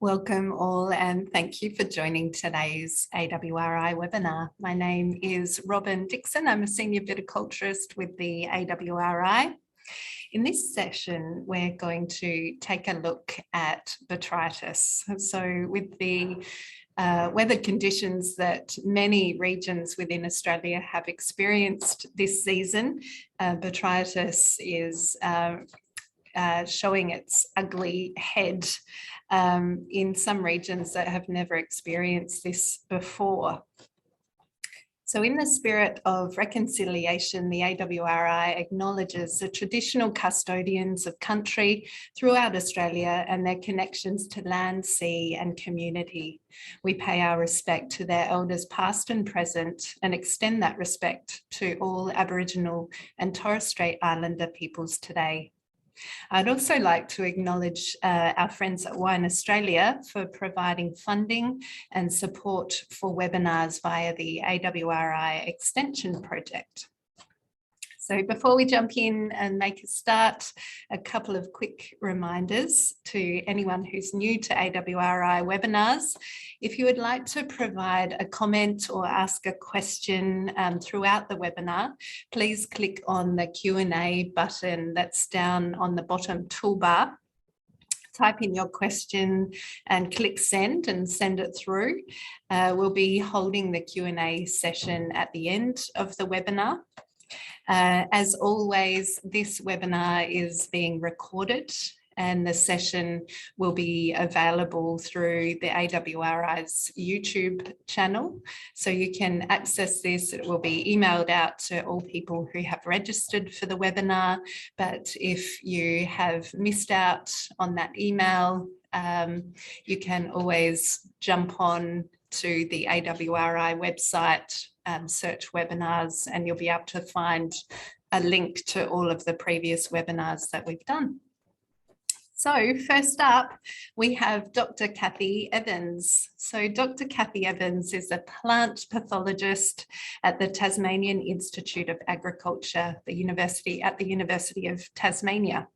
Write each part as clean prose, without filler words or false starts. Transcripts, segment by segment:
Welcome all and thank you for joining today's AWRI webinar. My name is Robin Dixon. I'm a Senior Viticulturist with the AWRI. In this session, we're going to take a look at botrytis. So with the weather conditions that many regions within Australia have experienced this season, botrytis is showing its ugly head in some regions that have never experienced this before. So in the spirit of reconciliation, the AWRI acknowledges the traditional custodians of country throughout Australia and their connections to land, sea and community. We pay our respect to their elders past and present and extend that respect to all Aboriginal and Torres Strait Islander peoples today. I'd also like to acknowledge our friends at Wine Australia for providing funding and support for webinars via the AWRI Extension Project. So before we jump in and make a start, a couple of quick reminders to anyone who's new to AWRI webinars. If you would like to provide a comment or ask a question throughout the webinar, please click on the Q&A button that's down on the bottom toolbar. Type in your question and click send and send it through. We'll be holding the Q&A session at the end of the webinar. As always, this webinar is being recorded and the session will be available through the AWRI's YouTube channel. So you can access this. It will be emailed out to all people who have registered for the webinar. But if you have missed out on that email, you can always jump on to the AWRI website, search webinars, and you'll be able to find a link to all of the previous webinars that we've done. So first up, we have Dr. Kathy Evans. So Dr. Kathy Evans is a plant pathologist at the Tasmanian Institute of Agriculture, at the University of Tasmania.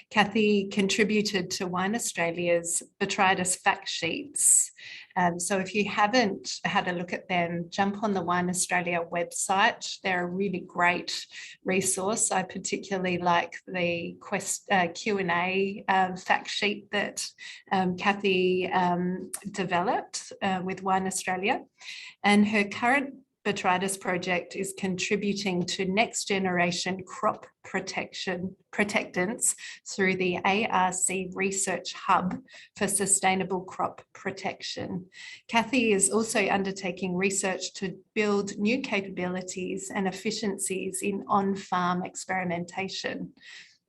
Kathy contributed to Wine Australia's Botrytis fact sheets. So if you haven't had a look at them, jump on the Wine Australia website. They're a really great resource. I particularly like the Q&A fact sheet that Kathy developed with Wine Australia. And her current Botrytis project is contributing to next generation crop protectants through the ARC Research Hub for Sustainable Crop Protection. Kathy is also undertaking research to build new capabilities and efficiencies in on-farm experimentation.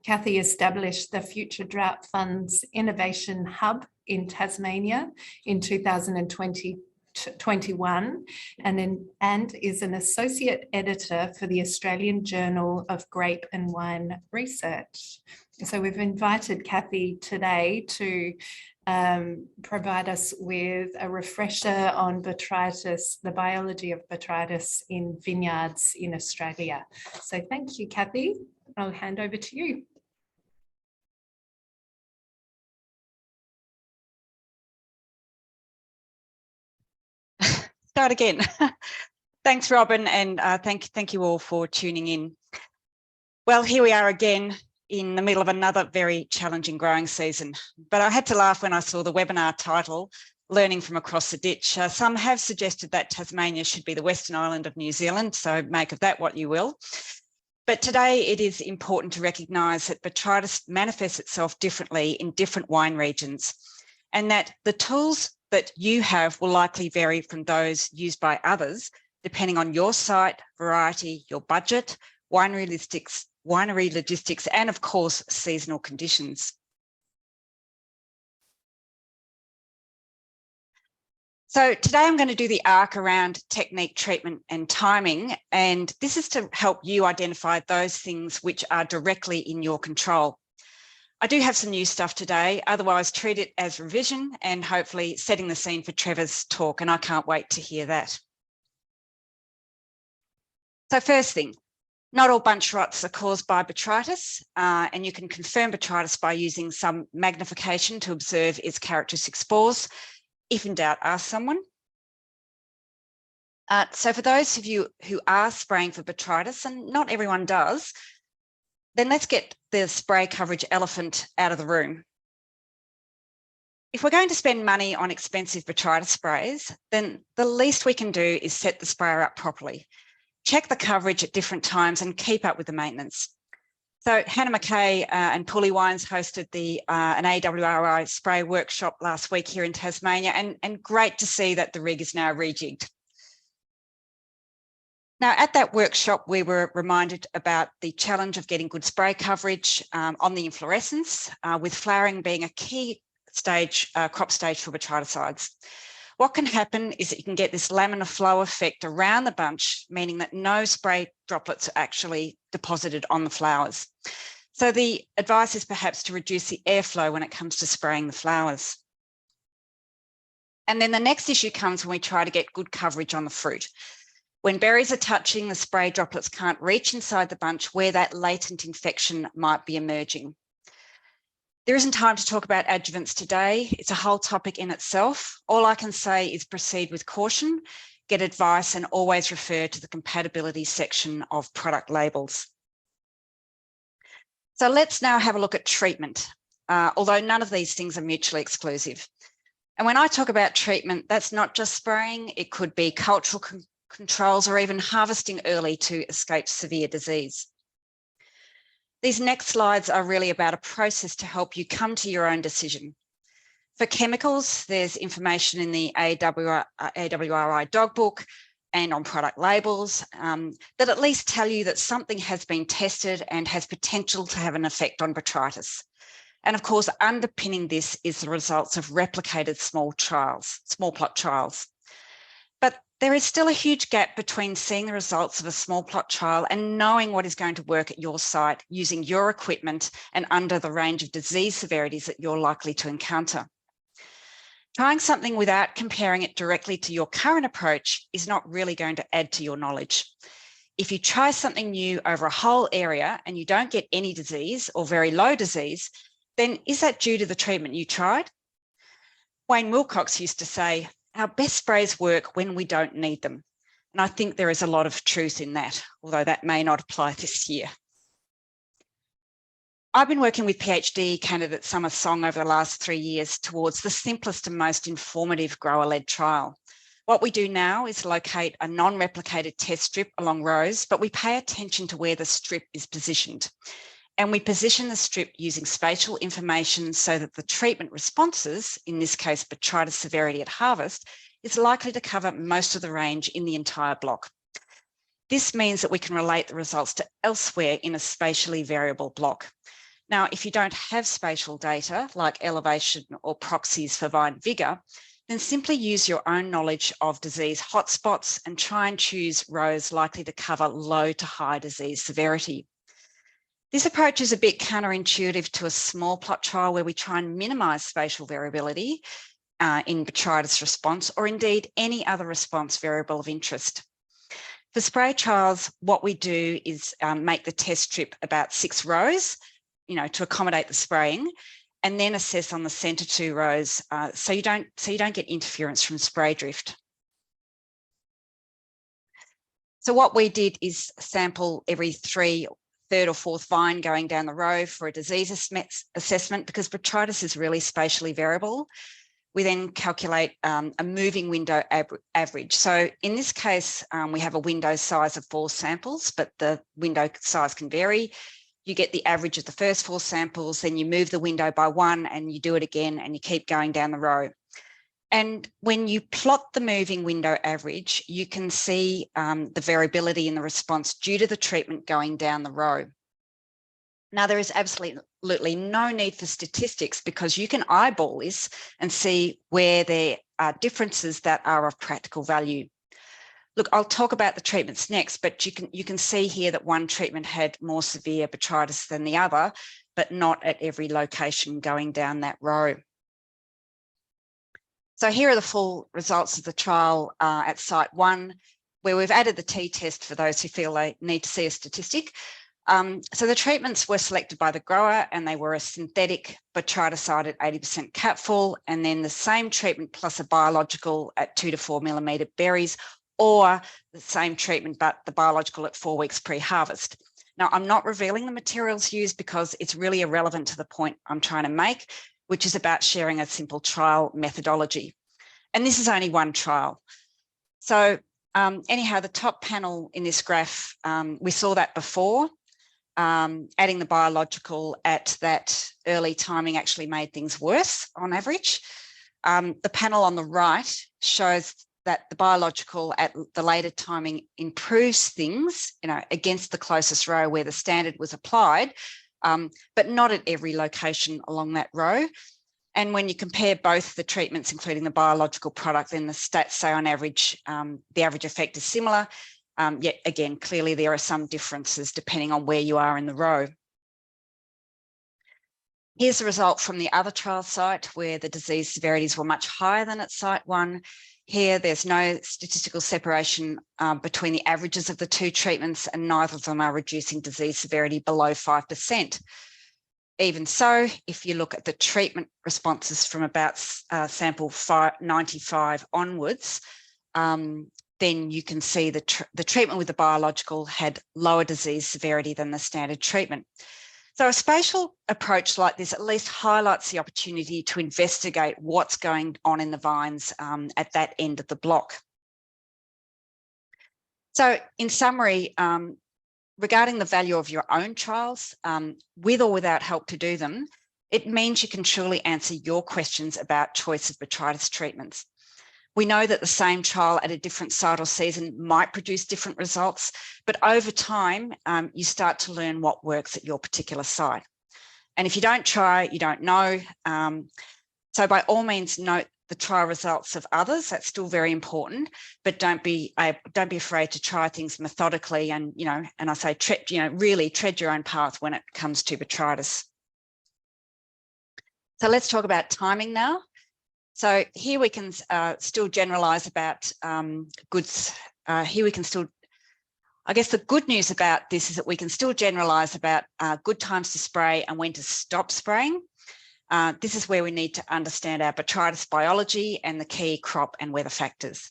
Kathy established the Future Drought Fund's Innovation Hub in Tasmania in 2021 and is an associate editor for the Australian Journal of Grape and Wine Research. So we've invited Kathy today to provide us with a refresher on botrytis, the biology of botrytis in vineyards in Australia. So thank you, Kathy. I'll hand over to you. Start again. Thanks, Robin, and thank you all for tuning in. Well, here we are again in the middle of another very challenging growing season. But I had to laugh when I saw the webinar title, Learning from Across the Ditch. Some have suggested that Tasmania should be the Western Island of New Zealand, so make of that what you will. But today it is important to recognise that botrytis manifests itself differently in different wine regions, and that the tools that you have will likely vary from those used by others, depending on your site, variety, your budget, winery logistics, and of course, seasonal conditions. So today I'm going to do the arc around technique, treatment and timing, and this is to help you identify those things which are directly in your control. I do have some new stuff today, otherwise treat it as revision and hopefully setting the scene for Trevor's talk, and I can't wait to hear that. So first thing, Not all bunch rots are caused by botrytis, and you can confirm botrytis by using some magnification to observe its characteristic spores. If in doubt, ask someone. So for those of you who are spraying for botrytis, and not everyone does, then let's get the spray coverage elephant out of the room. If we're going to spend money on expensive botrytis sprays, then the least we can do is set the sprayer up properly. Check the coverage at different times and keep up with the maintenance. So Hannah McKay and Pulley Wines hosted an AWRI spray workshop last week here in Tasmania, and great to see that the rig is now rejigged. Now, at that workshop, we were reminded about the challenge of getting good spray coverage on the inflorescence, with flowering being a key stage, crop stage for botryticides. What can happen is that you can get this laminar flow effect around the bunch, meaning that no spray droplets are actually deposited on the flowers. So the advice is perhaps to reduce the airflow when it comes to spraying the flowers. And then the next issue comes when we try to get good coverage on the fruit. When berries are touching, the spray droplets can't reach inside the bunch where that latent infection might be emerging. There isn't time to talk about adjuvants today. It's a whole topic in itself. All I can say is proceed with caution, get advice, and always refer to the compatibility section of product labels. So let's now have a look at treatment, although none of these things are mutually exclusive. And when I talk about treatment, that's not just spraying. It could be cultural controls or even harvesting early to escape severe disease. These next slides are really about a process to help you come to your own decision. For chemicals, there's information in the AWRI dog book and on product labels that at least tell you that something has been tested and has potential to have an effect on botrytis. And of course, underpinning this is the results of replicated small plot trials. But there is still a huge gap between seeing the results of a small plot trial and knowing what is going to work at your site using your equipment and under the range of disease severities that you're likely to encounter. Trying something without comparing it directly to your current approach is not really going to add to your knowledge. If you try something new over a whole area and you don't get any disease or very low disease, then is that due to the treatment you tried? Wayne Wilcox used to say, "Our best sprays work when we don't need them." And I think there is a lot of truth in that, although that may not apply this year. I've been working with PhD candidate Summer Song over the last 3 years towards the simplest and most informative grower-led trial. What we do now is locate a non-replicated test strip along rows, but we pay attention to where the strip is positioned. And we position the strip using spatial information so that the treatment responses, in this case, botrytis severity at harvest, is likely to cover most of the range in the entire block. This means that we can relate the results to elsewhere in a spatially variable block. Now, if you don't have spatial data like elevation or proxies for vine vigor, then simply use your own knowledge of disease hotspots and try and choose rows likely to cover low to high disease severity. This approach is a bit counterintuitive to a small plot trial where we try and minimise spatial variability in botrytis response, or indeed any other response variable of interest. For spray trials, what we do is make the test strip about 6 rows, to accommodate the spraying, and then assess on the centre 2 rows so you don't get interference from spray drift. So what we did is sample every 3rd or 4th vine going down the row for a disease assessment, because botrytis is really spatially variable. We then calculate a moving window average. So in this case, we have a window size of 4 samples, but the window size can vary. You get the average of the first 4 samples, then you move the window by 1 and you do it again and you keep going down the row. And when you plot the moving window average, you can see the variability in the response due to the treatment going down the row. Now, there is absolutely no need for statistics because you can eyeball this and see where there are differences that are of practical value. Look, I'll talk about the treatments next, but you can see here that one treatment had more severe botrytis than the other, but not at every location going down that row. So here are the full results of the trial at site 1. where we've added the t-test for those who feel they need to see a statistic. So the treatments were selected by the grower, and they were a synthetic botryticide at 80% catfall, and then the same treatment plus a biological at 2 to 4 millimetre berries, or the same treatment but the biological at 4 weeks pre-harvest. Now, I'm not revealing the materials used because it's really irrelevant to the point I'm trying to make, which is about sharing a simple trial methodology. And this is only one trial. So anyhow, the top panel in this graph, we saw that before. Adding the biological at that early timing actually made things worse on average. The panel on the right shows that the biological at the later timing improves things, against the closest row where the standard was applied, but not at every location along that row. And when you compare both the treatments, including the biological product, then the stats say on average, the average effect is similar. Yet again, clearly there are some differences depending on where you are in the row. Here's the result from the other trial site where the disease severities were much higher than at site 1. Here, there's no statistical separation between the averages of the two treatments, and neither of them are reducing disease severity below 5%. Even so, if you look at the treatment responses from about sample 95 onwards, then you can see the treatment with the biological had lower disease severity than the standard treatment. So a spatial approach like this at least highlights the opportunity to investigate what's going on in the vines at that end of the block. So in summary, regarding the value of your own trials, with or without help to do them, it means you can truly answer your questions about choice of botrytis treatments. We know that the same trial at a different site or season might produce different results, but over time, you start to learn what works at your particular site. And if you don't try, you don't know. So by all means, note the trial results of others. That's still very important, but don't be afraid to try things methodically. And and I say, really tread your own path when it comes to botrytis. So let's talk about timing now. So here we can still generalise about goods. Here we can still, I guess the good news about this is that we can still generalise about good times to spray and when to stop spraying. This is where we need to understand our botrytis biology and the key crop and weather factors.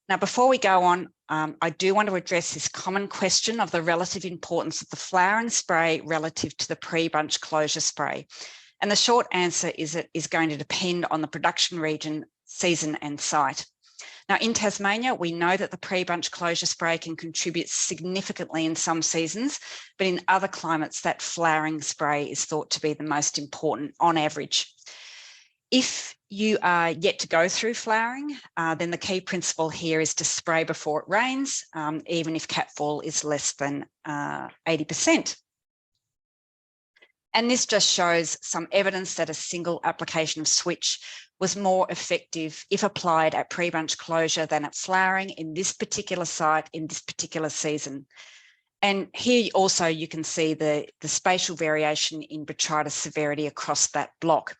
Now, before we go on, I do want to address this common question of the relative importance of the flowering spray relative to the pre-bunch closure spray. And the short answer is it is going to depend on the production region, season and site. Now in Tasmania, we know that the pre-bunch closure spray can contribute significantly in some seasons, but in other climates that flowering spray is thought to be the most important on average. If you are yet to go through flowering, then the key principle here is to spray before it rains, even if catfall is less than 80%. And this just shows some evidence that a single application of switch was more effective if applied at pre-bunch closure than at flowering in this particular site in this particular season. And here also you can see the spatial variation in botrytis severity across that block.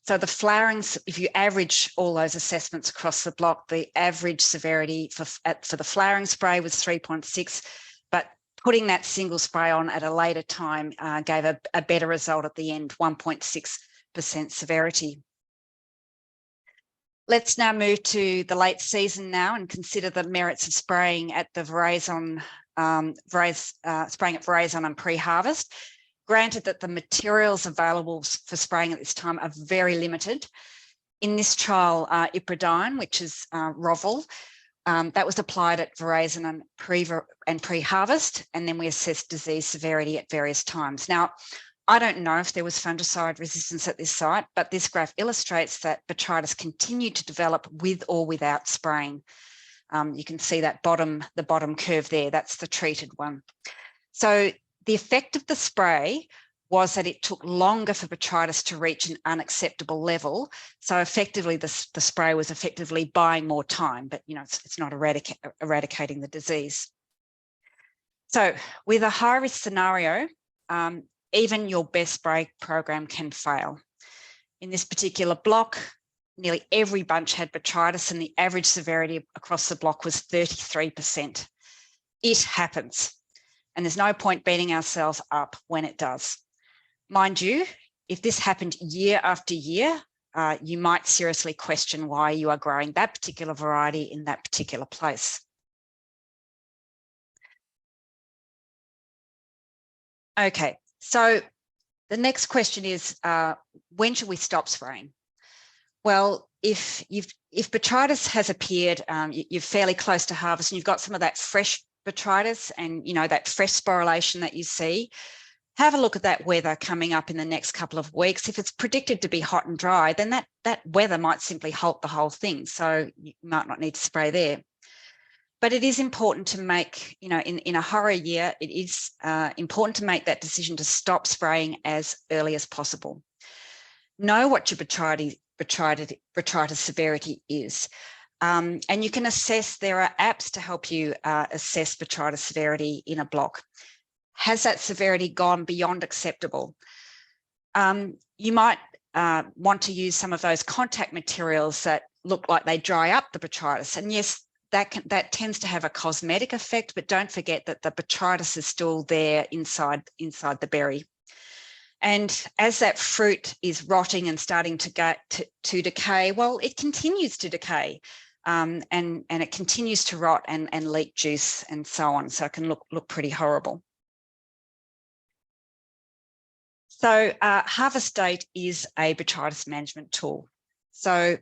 So the flowering, if you average all those assessments across the block, the average severity for the flowering spray was 3.6, but putting that single spray on at a later time gave a better result at the end, 1.6% severity. Let's now move to the late season now and consider the merits of spraying at the spraying at veraison and pre-harvest. Granted that the materials available for spraying at this time are very limited. In this trial, ipridine, which is Rovel, that was applied at veraison and pre-harvest, and then we assessed disease severity at various times. Now, I don't know if there was fungicide resistance at this site, but this graph illustrates that botrytis continued to develop with or without spraying. You can see that the bottom curve there, that's the treated one. So the effect of the spray was that it took longer for botrytis to reach an unacceptable level. So effectively, the spray was effectively buying more time, but it's not eradicating the disease. So with a high-risk scenario, even your best spray program can fail. In this particular block, nearly every bunch had botrytis, and the average severity across the block was 33%. It happens, and there's no point beating ourselves up when it does. Mind you, if this happened year after year, you might seriously question why you are growing that particular variety in that particular place. Okay, so the next question is, when should we stop spraying? Well, if botrytis has appeared, you're fairly close to harvest and you've got some of that fresh botrytis and, you know, that fresh sporulation that you see, have a look at that weather coming up in the next couple of weeks. If it's predicted to be hot and dry, then that weather might simply halt the whole thing. So you might not need to spray there. But it is important to make, you know, in a horror year, it is important to make that decision to stop spraying as early as possible. Know what your botrytis severity is. And you can assess, there are apps to help you assess botrytis severity in a block. Has that severity gone beyond acceptable? You might want to use some of those contact materials that look like they dry up the botrytis. And yes, that tends to have a cosmetic effect, but don't forget that the botrytis is still there inside the berry. And as that fruit is rotting and starting to decay, well, it continues to decay, and it continues to rot and leak juice and so on. So it can look pretty horrible. So harvest date is a botrytis management tool. So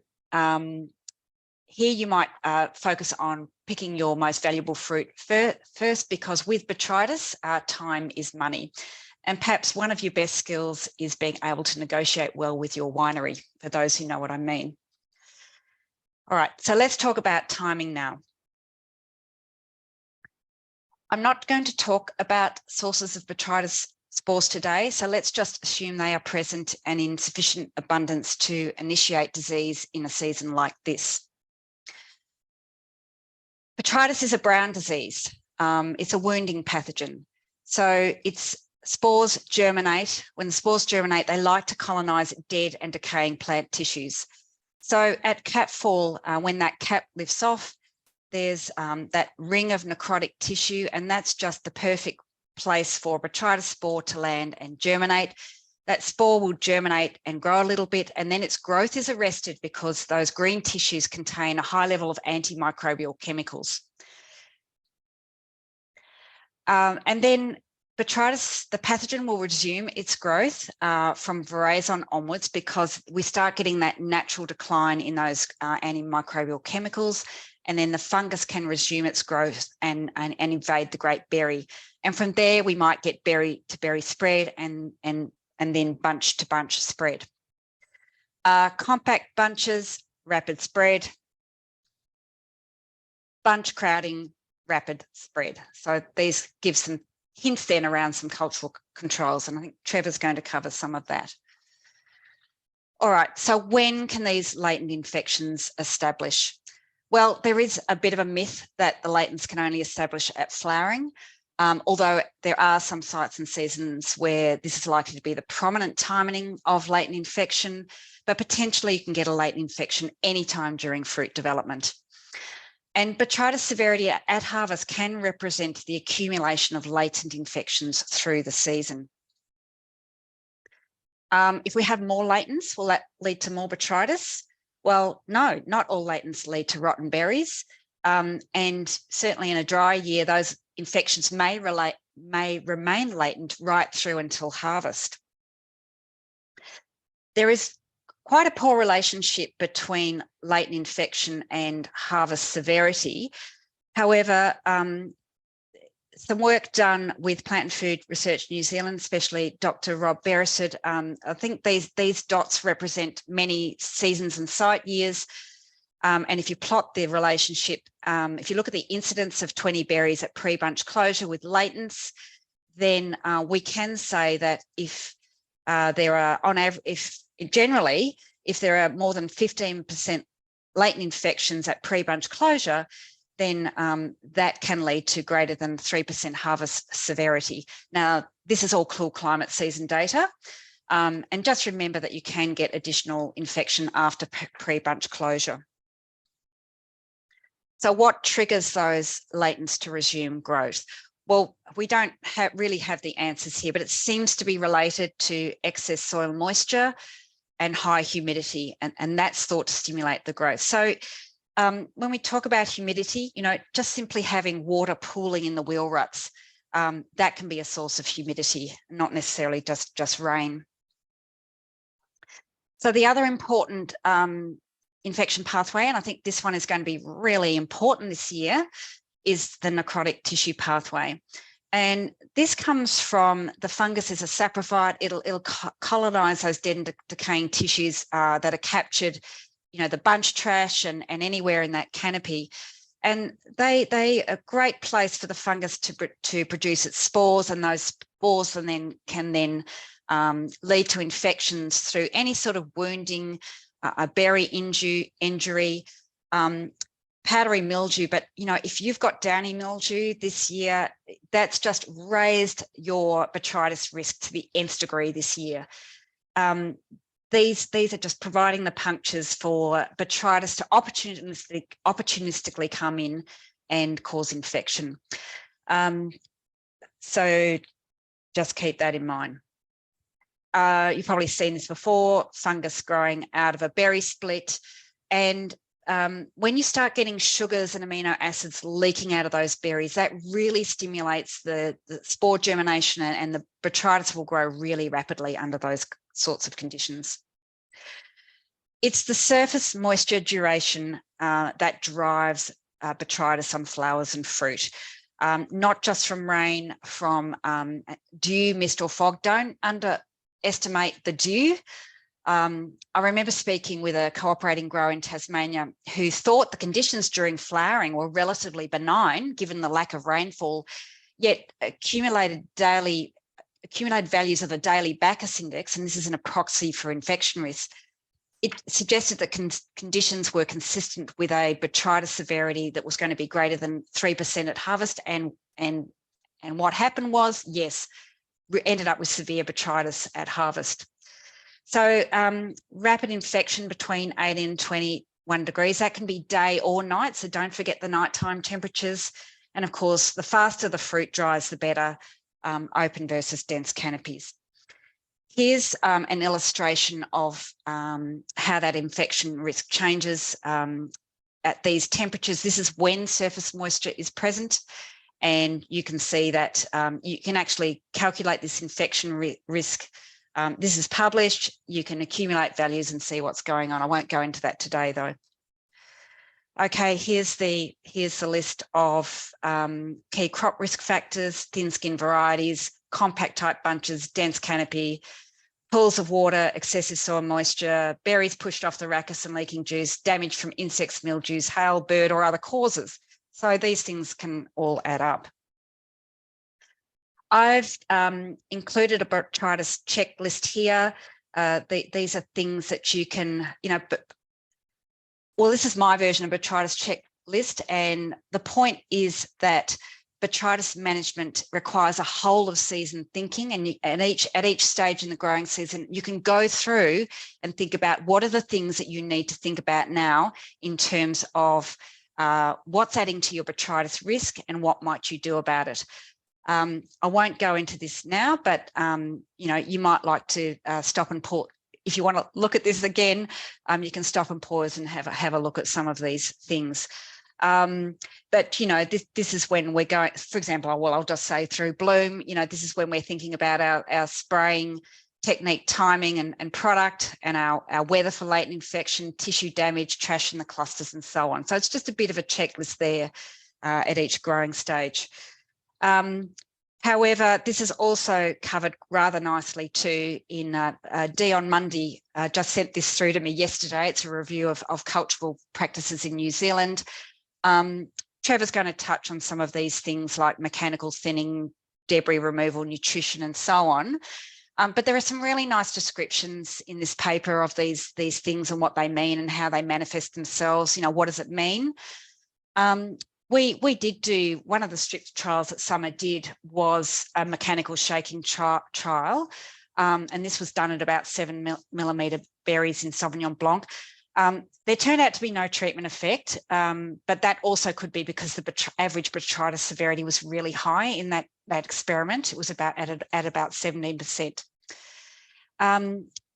here you might focus on picking your most valuable fruit first, because with botrytis, time is money. And perhaps one of your best skills is being able to negotiate well with your winery, for those who know what I mean. All right, so let's talk about timing now. I'm not going to talk about sources of botrytis spores today, so let's just assume they are present and in sufficient abundance to initiate disease in a season like this. Botrytis is a brown disease. It's a wounding pathogen. So its spores germinate. When the spores germinate, they like to colonise dead and decaying plant tissues. So at cap fall, when that cap lifts off, there's that ring of necrotic tissue, and that's just the perfect place for botrytis spore to land and germinate. That spore will germinate and grow a little bit, and then its growth is arrested because those green tissues contain a high level of antimicrobial chemicals. And then botrytis, the pathogen, will resume its growth from veraison onwards, because we start getting that natural decline in those antimicrobial chemicals, and then the fungus can resume its growth and invade the grape berry. And from there, we might get berry to berry spread and then bunch to bunch spread. Compact bunches, rapid spread. Bunch crowding, rapid spread. So these give some hints then around some cultural controls, and I think Trevor's going to cover some of that. All right, so when can these latent infections establish? Well, there is a bit of a myth that the latents can only establish at flowering, although there are some sites and seasons where this is likely to be the prominent timing of latent infection, but potentially you can get a latent infection anytime during fruit development. And botrytis severity at harvest can represent the accumulation of latent infections through the season. If we have more latents, will that lead to more botrytis? Well, no, not all latents lead to rotten berries. And certainly in a dry year, those infections may remain latent right through until harvest. There is quite a poor relationship between latent infection and harvest severity. However, some work done with Plant and Food Research New Zealand, especially Dr. Rob Beresford, I think these dots represent many seasons and site years. And if you plot the relationship, if you look at the incidence of 20 berries at pre-bunch closure with latents, then we can say that if there are, on average, generally, if there are more than 15% latent infections at pre-bunch closure, then that can lead to greater than 3% harvest severity. Now, this is all cool climate season data, And just remember that you can get additional infection after pre-bunch closure. So what triggers those latents to resume growth? Well, we don't really have the answers here, but it seems to be related to excess soil moisture and high humidity, and that's thought to stimulate the growth. So when we talk about humidity, just simply having water pooling in the wheel ruts, that can be a source of humidity, not necessarily just rain. So the other important infection pathway, and I think this one is going to be really important this year, is the necrotic tissue pathway. And this comes from the fungus is a saprophyte. It'll colonize those dead and decaying tissues that are captured, the bunch trash and anywhere in that canopy. And they are a great place for the fungus to produce its spores, and those spores can then lead to infections through any sort of wounding, a berry injury, powdery mildew. But if you've got downy mildew this year, that's just raised your botrytis risk to the nth degree this year. These are just providing the punctures for botrytis to opportunistically come in and cause infection. So just keep that in mind. You've probably seen this before, fungus growing out of a berry split. And when you start getting sugars and amino acids leaking out of those berries, that really stimulates the spore germination, and the botrytis will grow really rapidly under those sorts of conditions. It's the surface moisture duration that drives botrytis on flowers and fruit, not just from rain, from dew, mist or fog. Don't underestimate the dew. I remember speaking with a cooperating grower in Tasmania who thought the conditions during flowering were relatively benign given the lack of rainfall, yet accumulated values of the daily Bacchus index, and this is an proxy for infection risk. It suggested that conditions were consistent with a botrytis severity that was going to be greater than 3% at harvest, and what happened was, yes, we ended up with severe botrytis at harvest. So rapid infection between 18 and 21 degrees, that can be day or night, so don't forget the nighttime temperatures. And of course, the faster the fruit dries, the better, open versus dense canopies. Here's an illustration of how that infection risk changes at these temperatures. This is when surface moisture is present, and you can see that you can actually calculate this infection risk. This is published. You can accumulate values and see what's going on. I won't go into that today, though. Okay, here's the list of key crop risk factors: thin skin varieties, compact type bunches, dense canopy, pools of water, excessive soil moisture, berries pushed off the rachis and leaking juice, damage from insects, mildews, hail, bird or other causes. So these things can all add up. I've included a botrytis checklist here. These are things that you can, well, this is my version of botrytis checklist, and the point is that botrytis management requires a whole of season thinking, and at each stage in the growing season, you can go through and think about what are the things that you need to think about now in terms of what's adding to your botrytis risk and what might you do about it. I won't go into this now, but you might like to stop and pause. If you want to look at this again, you can stop and pause and have a look at some of these things. But this is when we're going, for example, well, I'll just say through bloom, this is when we're thinking about our spraying technique, timing and product, and our weather for latent infection, tissue damage, trash in the clusters and so on. So it's just a bit of a checklist there at each growing stage. However, this is also covered rather nicely too in Dion Mundy just sent this through to me yesterday. It's a review of cultural practices in New Zealand. Trevor's going to touch on some of these things like mechanical thinning, debris removal, nutrition and so on. But there are some really nice descriptions in this paper of these things and what they mean and how they manifest themselves. What does it mean? We did do, one of the strict trials that Summer did was a mechanical shaking trial. and this was done at about 7mm berries in Sauvignon Blanc. There turned out to be no treatment effect, but that also could be because the average botrytis severity was really high in that experiment. It was about at about 17%.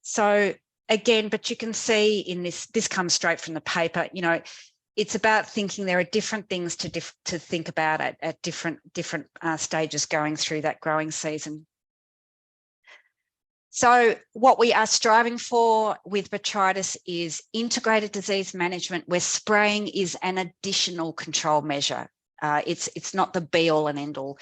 So again, but you can see in this comes straight from the paper, you know, it's about thinking there are different things to think about at different stages going through that growing season. So what we are striving for with botrytis is integrated disease management, where spraying is an additional control measure. It's not the be all and end all.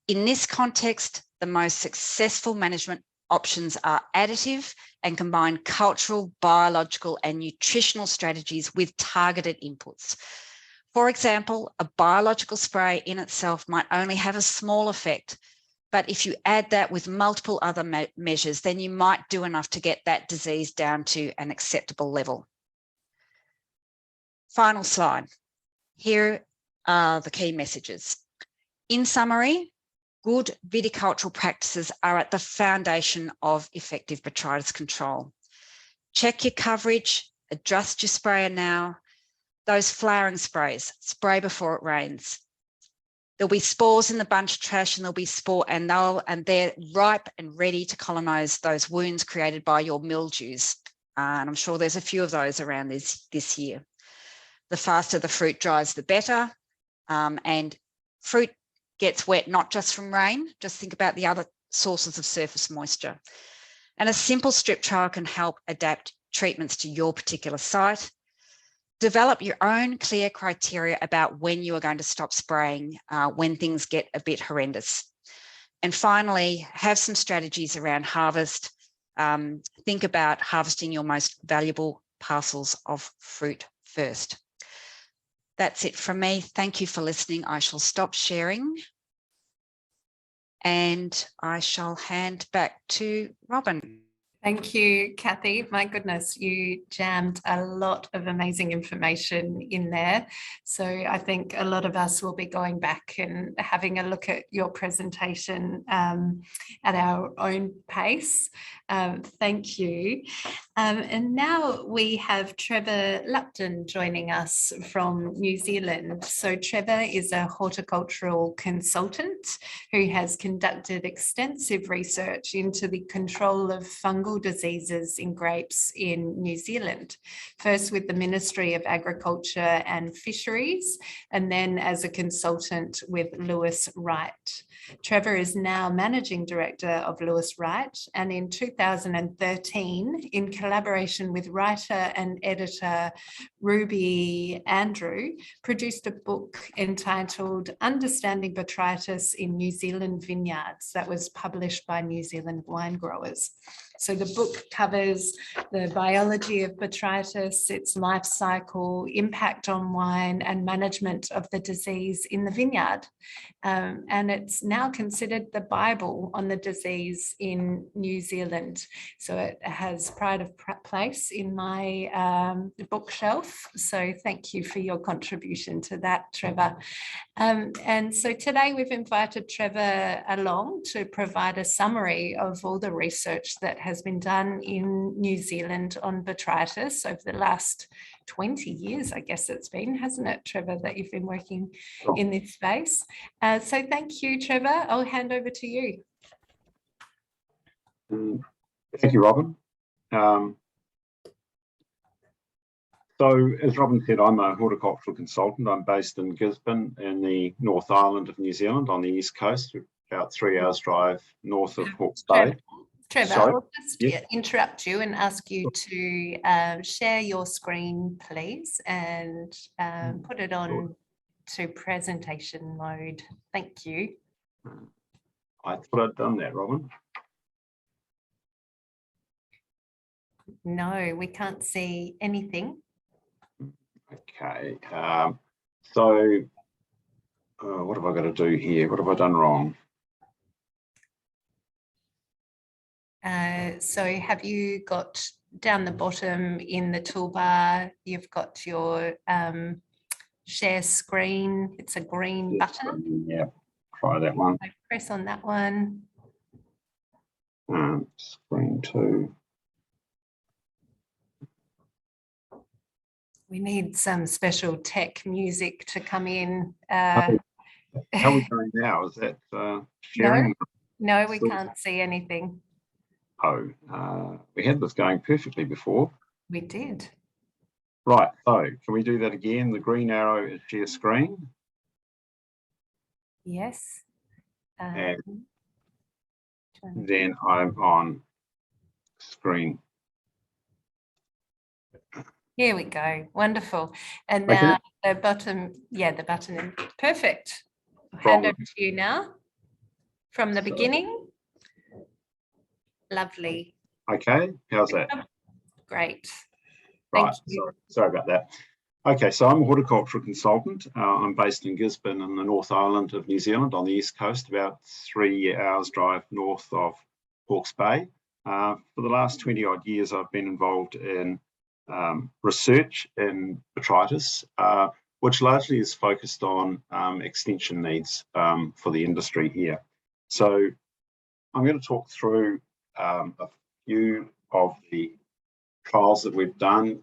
In this context, the most successful management options are additive and combine cultural, biological, and nutritional strategies with targeted inputs. For example, a biological spray in itself might only have a small effect, but if you add that with multiple other measures, then you might do enough to get that disease down to an acceptable level. Final slide. Here are the key messages. In summary, good viticultural practices are at the foundation of effective botrytis control. Check your coverage, adjust your sprayer now. Those flowering sprays, spray before it rains. There'll be spores in the bunch trash, and there'll be and they're ripe and ready to colonise those wounds created by your mildews. And I'm sure there's a few of those around this year. The faster the fruit dries, the better. And fruit gets wet not just from rain, just think about the other sources of surface moisture. And a simple strip trial can help adapt treatments to your particular site. Develop your own clear criteria about when you are going to stop spraying when things get a bit horrendous. And finally, have some strategies around harvest. Think about harvesting your most valuable parcels of fruit first. That's it from me. Thank you for listening. I shall stop sharing and I shall hand back to Robin. Thank you, Kathy. My goodness, you jammed a lot of amazing information in there. So I think a lot of us will be going back and having a look at your presentation at our own pace. Thank you. And now we have Trevor Luton joining us from New Zealand. So Trevor is a horticultural consultant who has conducted extensive research into the control of fungal diseases in grapes in New Zealand, first with the Ministry of Agriculture and Fisheries, and then as a consultant with Lewis Wright. Trevor is now Managing Director of Lewis Wright, and in 2013, in collaboration with writer and editor Ruby Andrew, produced a book entitled Understanding Botrytis in New Zealand Vineyards that was published by New Zealand Wine Growers. So the book covers the biology of botrytis, its life cycle, impact on wine, and management of the disease in the vineyard. And it's now considered the Bible on the disease in New Zealand. So it has pride of place in my bookshelf. So thank you for your contribution to that, Trevor. And so today we've invited Trevor along to provide a summary of all the research that has been done in New Zealand on botrytis over the last 20 years, I guess it's been, hasn't it, Trevor, that you've been working in this space? So thank you, Trevor. I'll hand over to you. Thank you, Robin. So as Robin said, I'm a horticultural consultant. I'm based in Gisborne in the North Island of New Zealand on the east coast, about 3 hours drive north of Hawke's Bay. Trevor, Sorry? I'll just interrupt you and ask you to share your screen, please, and put it on to presentation mode. Thank you. I thought I'd done that, Robin. No, we can't see anything. Okay. So what have I got to do here? What have I done wrong? So have you got down the bottom in the toolbar, you've got your share screen. It's a green button. Yeah, try that one. So press on that one. Screen 2. We need some special tech music to come in. How are we going now? Is that sharing? No, we can't see anything. Oh, we had this going perfectly before. We did. Right, so can we do that again? The green arrow is share screen. Yes. And then I'm on screen. Here we go. Wonderful. And now the bottom, the button. Perfect. I'll hand over to you now from the beginning. Lovely. Okay, how's that? Great. Right, Thank you. sorry about that. Okay, so I'm a horticultural consultant. I'm based in Gisborne in the North Island of New Zealand on the east coast, about 3 hours drive north of Hawke's Bay. For the last 20 odd years, I've been involved in research in botrytis, which largely is focused on extension needs for the industry here. So I'm going to talk through a few of the trials that we've done,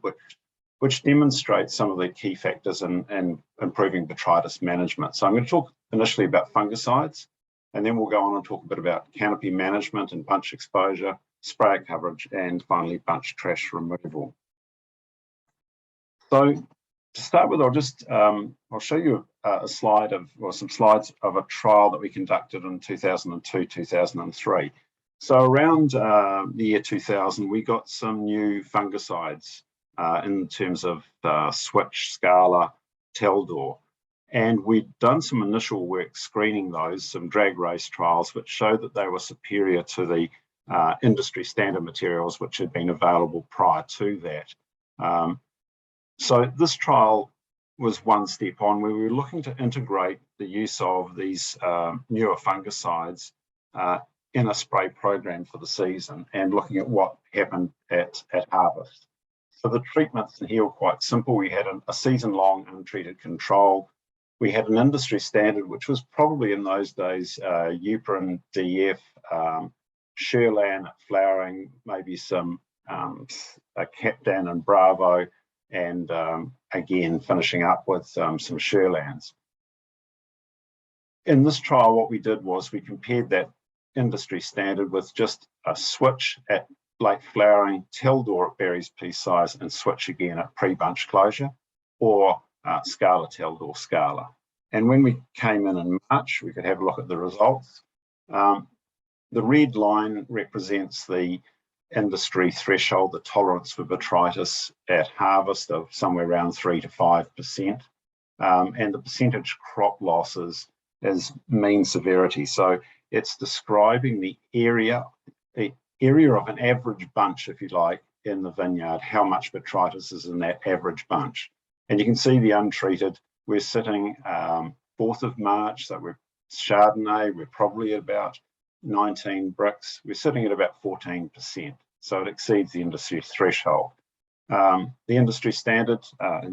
which demonstrate some of the key factors in improving botrytis management. So I'm going to talk initially about fungicides, and then we'll go on and talk a bit about canopy management and bunch exposure, sprayer coverage, and finally bunch trash removal. So to start with, I'll show you a slide or some slides of a trial that we conducted in 2002, 2003. So around the year 2000, we got some new fungicides in terms of switch, scala, Teldor. And we'd done some initial work screening those, some drag race trials, which showed that they were superior to the industry standard materials which had been available prior to that. So this trial was one step on where we were looking to integrate the use of these newer fungicides in a spray program for the season and looking at what happened at harvest. So the treatments here were quite simple. We had a season-long untreated control. We had an industry standard, which was probably in those days Uprin, DF, Sherlan flowering, maybe some Capdan and Bravo, and again finishing up with some Sherlans. In this trial, what we did was we compared that industry standard with just a switch at late flowering, Teldor at berries piece size, and switch again at pre-bunch closure, or scala Teldor scala. And when we came in March, we could have a look at the results. The red line represents the industry threshold, the tolerance for botrytis at harvest of somewhere around 3 to 5%. And the percentage crop losses is mean severity. So it's describing the area of an average bunch, if you like, in the vineyard, how much botrytis is in that average bunch. And you can see the untreated, we're sitting 4th of March, so we're Chardonnay, we're probably at about 19 bricks, we're sitting at about 14%. So it exceeds the industry threshold. The industry standard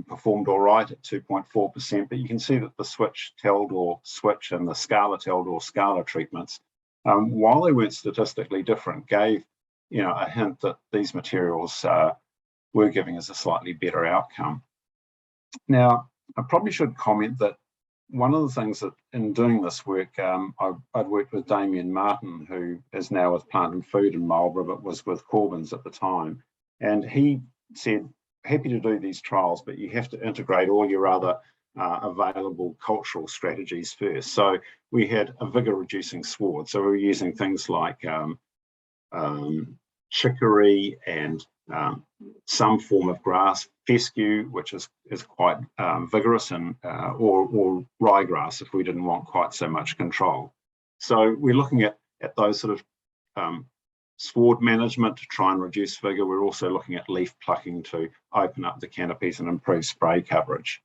performed all right at 2.4%, but you can see that the switch Teldor switch and the scala Teldor scala treatments, while they weren't statistically different, gave a hint that these materials were giving us a slightly better outcome. Now, I probably should comment that one of the things that in doing this work, I'd worked with Damien Martin, who is now with Plant and Food in Marlborough, but was with Corbyn's at the time. And he said, happy to do these trials, but you have to integrate all your other available cultural strategies first. So we had a vigor reducing sward. So we were using things like chicory and some form of grass, fescue, which is quite vigorous, and or ryegrass if we didn't want quite so much control. So we're looking at those sort of sward management to try and reduce vigor. We're also looking at leaf plucking to open up the canopies and improve spray coverage.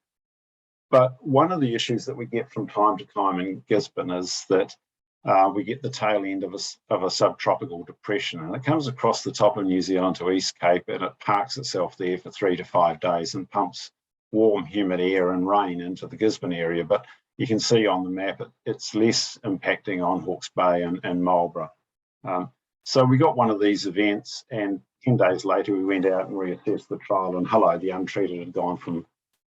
But one of the issues that we get from time to time in Gisborne is that we get the tail end of a subtropical depression, and it comes across the top of New Zealand to East Cape, and it parks itself there for 3 to 5 days and pumps warm, humid air and rain into the Gisborne area. But you can see on the map it's less impacting on Hawke's Bay and Marlborough. So we got one of these events, and 10 days later we went out and reassessed the trial, and hello, the untreated had gone from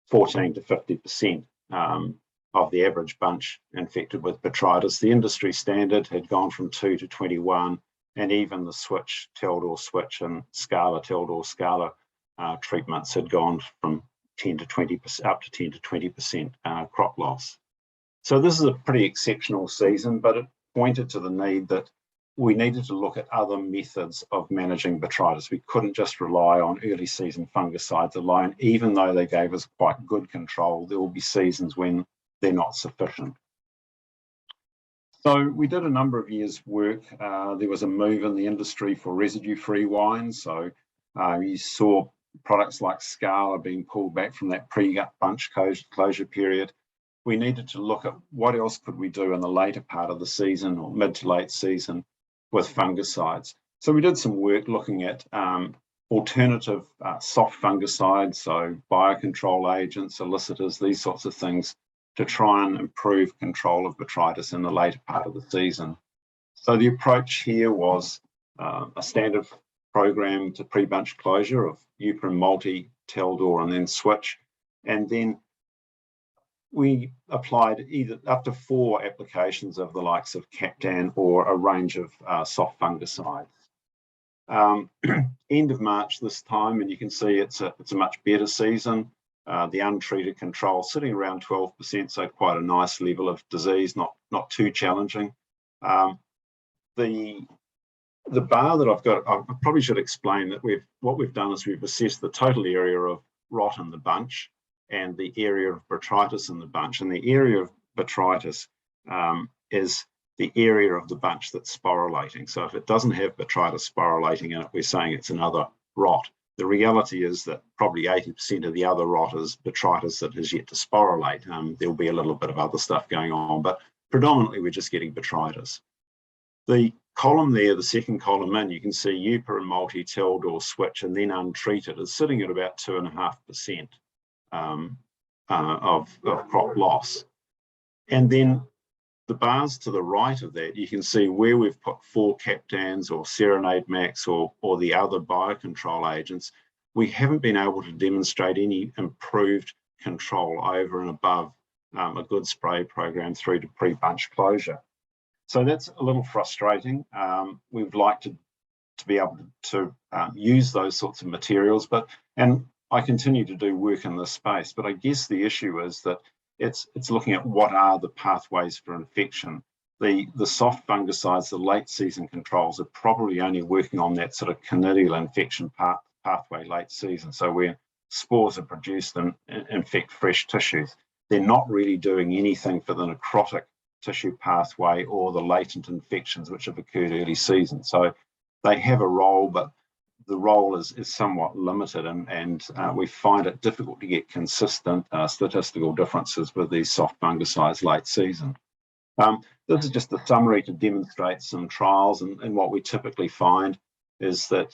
14 to 50% of the average bunch infected with botrytis. The industry standard had gone from 2 to 21, and even the switch, Taldor switch and Scala, Taldor Scala treatments had gone from 10 to 20%, up to 10 to 20% crop loss. So this is a pretty exceptional season, but it pointed to the need that we needed to look at other methods of managing botrytis. We couldn't just rely on early season fungicides alone. Even though they gave us quite good control, there will be seasons when they're not sufficient. So we did a number of years' work. There was a move in the industry for residue-free wines. So you saw products like Scala being pulled back from that pre-gut bunch closure period. We needed to look at what else could we do in the later part of the season or mid to late season with fungicides. So we did some work looking at alternative soft fungicides, so biocontrol agents, solicitors, these sorts of things, to try and improve control of botrytis in the later part of the season. So the approach here was a standard program to pre-bunch closure of Ypres, Multi, Taldor, and then switch. And then we applied either up to 4 applications of the likes of Captan or a range of soft fungicides. End of March this time, and you can see it's a much better season. The untreated control sitting around 12%, so quite a nice level of disease, not too challenging. The bar that I've got, I probably should explain that what we've done is we've assessed the total area of rot in the bunch and the area of botrytis in the bunch. And the area of botrytis is the area of the bunch that's sporulating. So if it doesn't have botrytis sporulating in it, we're saying it's another rot. The reality is that probably 80% of the other rot is botrytis that has yet to sporulate. There'll be a little bit of other stuff going on, but predominantly we're just getting botrytis. The column there, the second column in, you can see Ypres and Multi, Taldor, switch, and then untreated is sitting at about 2.5% of crop loss. And then the bars to the right of that, you can see where we've put 4 Captans or Serenade Max or the other biocontrol agents, we haven't been able to demonstrate any improved control over and above a good spray program through to pre-bunch closure. So that's a little frustrating. We'd like to be able to use those sorts of materials, and I continue to do work in this space, but I guess the issue is that it's looking at what are the pathways for infection. The soft fungicides, the late season controls are probably only working on that sort of conidial infection pathway late season. So where spores are produced and infect fresh tissues. They're not really doing anything for the necrotic tissue pathway or the latent infections which have occurred early season. So they have a role, but the role is somewhat limited, and we find it difficult to get consistent statistical differences with these soft fungicides late season. This is just a summary to demonstrate some trials, and what we typically find is that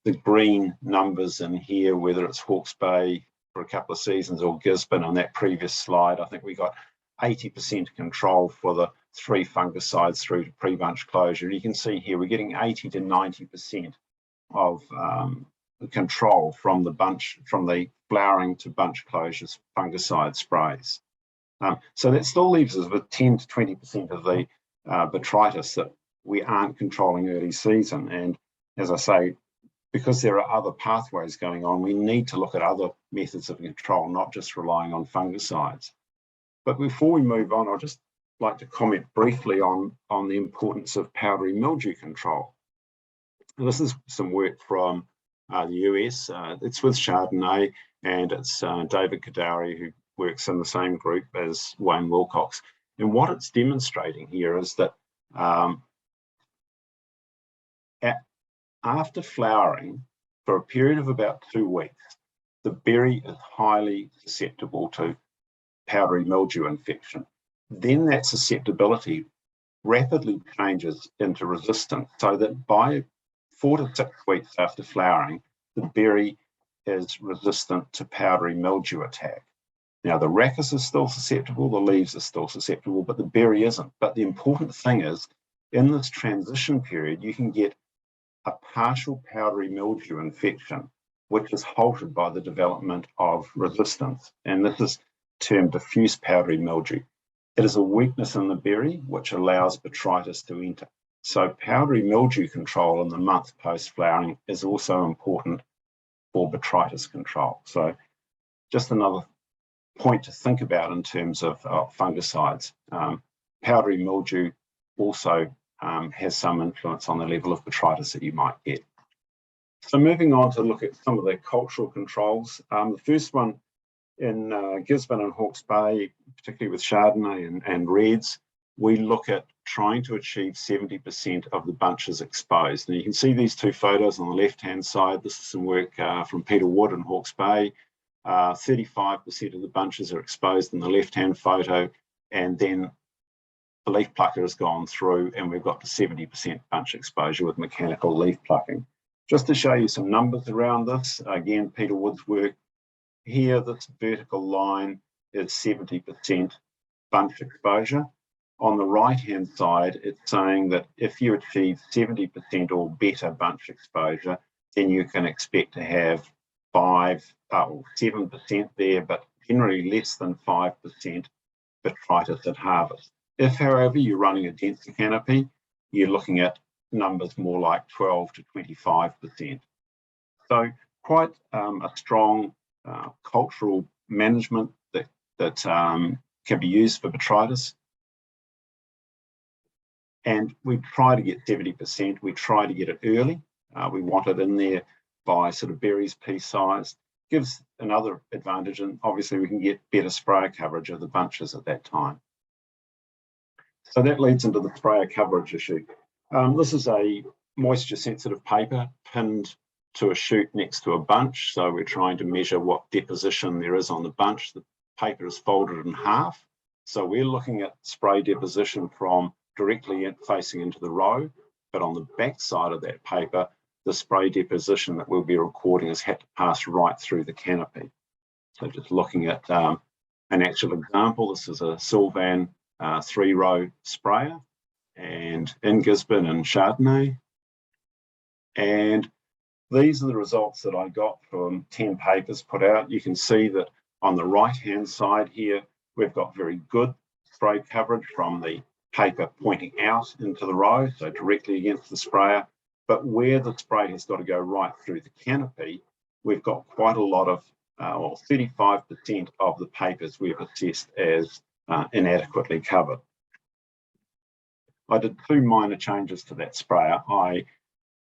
the green numbers in here, whether it's Hawke's Bay for a couple of seasons or Gisborne on that previous slide, I think we got 80% control for the 3 fungicides through to pre-bunch closure. You can see here we're getting 80 to 90% of control from the flowering to bunch closures fungicide sprays. So that still leaves us with 10 to 20% of the botrytis that we aren't controlling early season. And as I say, because there are other pathways going on, we need to look at other methods of control, not just relying on fungicides. But before we move on, I'd just like to comment briefly on the importance of powdery mildew control. This is some work from the US. It's with Chardonnay, and it's David Kadari, who works in the same group as Wayne Wilcox. And what it's demonstrating here is that after flowering for a period of about 2 weeks, the berry is highly susceptible to powdery mildew infection. Then that susceptibility rapidly changes into resistance, so that by 4 to 6 weeks after flowering, the berry is resistant to powdery mildew attack. Now, the rachis is still susceptible, the leaves are still susceptible, but the berry isn't. But the important thing is, in this transition period, you can get a partial powdery mildew infection, which is halted by the development of resistance. And this is termed diffuse powdery mildew. It is a weakness in the berry, which allows botrytis to enter. So powdery mildew control in the month post-flowering is also important for botrytis control. So just another point to think about in terms of fungicides. Powdery mildew also has some influence on the level of botrytis that you might get. So moving on to look at some of the cultural controls. The first one in Gisborne and Hawke's Bay, particularly with Chardonnay and Reds, we look at trying to achieve 70% of the bunches exposed. And you can see these two photos on the left-hand side. This is some work from Peter Wood in Hawke's Bay. 35% of the bunches are exposed in the left-hand photo, and then the leaf plucker has gone through and we've got to 70% bunch exposure with mechanical leaf plucking. Just to show you some numbers around this, again, Peter Wood's work here, this vertical line is 70% bunch exposure. On the right-hand side, it's saying that if you achieve 70% or better bunch exposure, then you can expect to have 5 or 7% there, but generally less than 5% botrytis at harvest. If, however, you're running a denser canopy, you're looking at numbers more like 12 to 25%. So quite a strong cultural management that can be used for botrytis. And we try to get 70%. We try to get it early. We want it in there by sort of berries piece size. Gives another advantage, and obviously we can get better sprayer coverage of the bunches at that time. So that leads into the sprayer coverage issue. This is a moisture sensitive paper pinned to a shoot next to a bunch. So we're trying to measure what deposition there is on the bunch. The paper is folded in half. So we're looking at spray deposition from directly facing into the row, but on the back side of that paper, the spray deposition that we'll be recording has had to pass right through the canopy. So just looking at an actual example, this is a Sylvan 3-row sprayer and in Gisborne and Chardonnay. And these are the results that I got from 10 papers put out. You can see that on the right-hand side here, we've got very good spray coverage from the paper pointing out into the row, so directly against the sprayer. But where the spray has got to go right through the canopy, we've got quite a lot of, 35% of the papers we've assessed as inadequately covered. I did 2 minor changes to that sprayer. I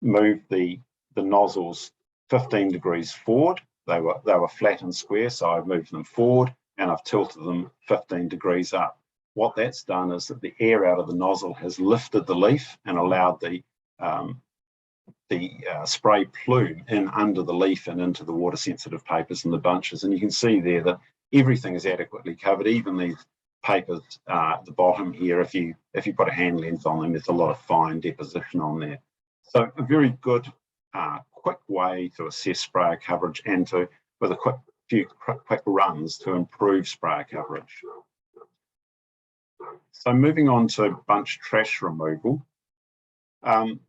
moved the nozzles 15 degrees forward. They were flat and square, so I've moved them forward and I've tilted them 15 degrees up. What that's done is that the air out of the nozzle has lifted the leaf and allowed the spray plume in under the leaf and into the water sensitive papers and the bunches. And you can see there that everything is adequately covered, even these papers at the bottom here. If you put a hand lens on them, there's a lot of fine deposition on there. So a very good quick way to assess sprayer coverage and to, with a few quick runs, to improve sprayer coverage. So moving on to bunch trash removal, and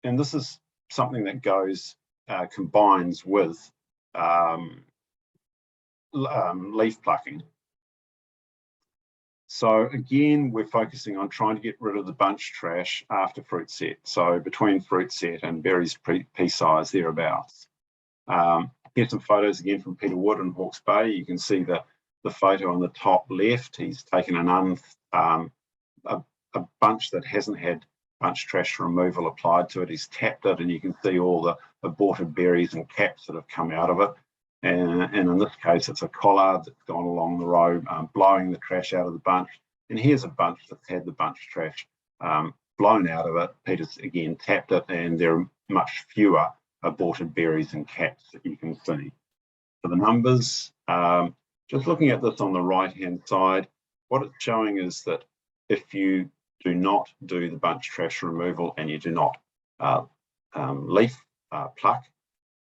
this is something that combines with leaf plucking. So again, we're focusing on trying to get rid of the bunch trash after fruit set. So between fruit set and berries piece size thereabouts. Here's some photos again from Peter Wood in Hawke's Bay. You can see the photo on the top left. He's taken a bunch that hasn't had bunch trash removal applied to it. He's tapped it and you can see all the aborted berries and caps that have come out of it. And in this case, it's a collard that's gone along the row, blowing the trash out of the bunch. And here's a bunch that's had the bunch trash blown out of it. Peter's again tapped it, and there are much fewer aborted berries and caps that you can see. For the numbers, just looking at this on the right-hand side, what it's showing is that if you do not do the bunch trash removal and you do not leaf pluck,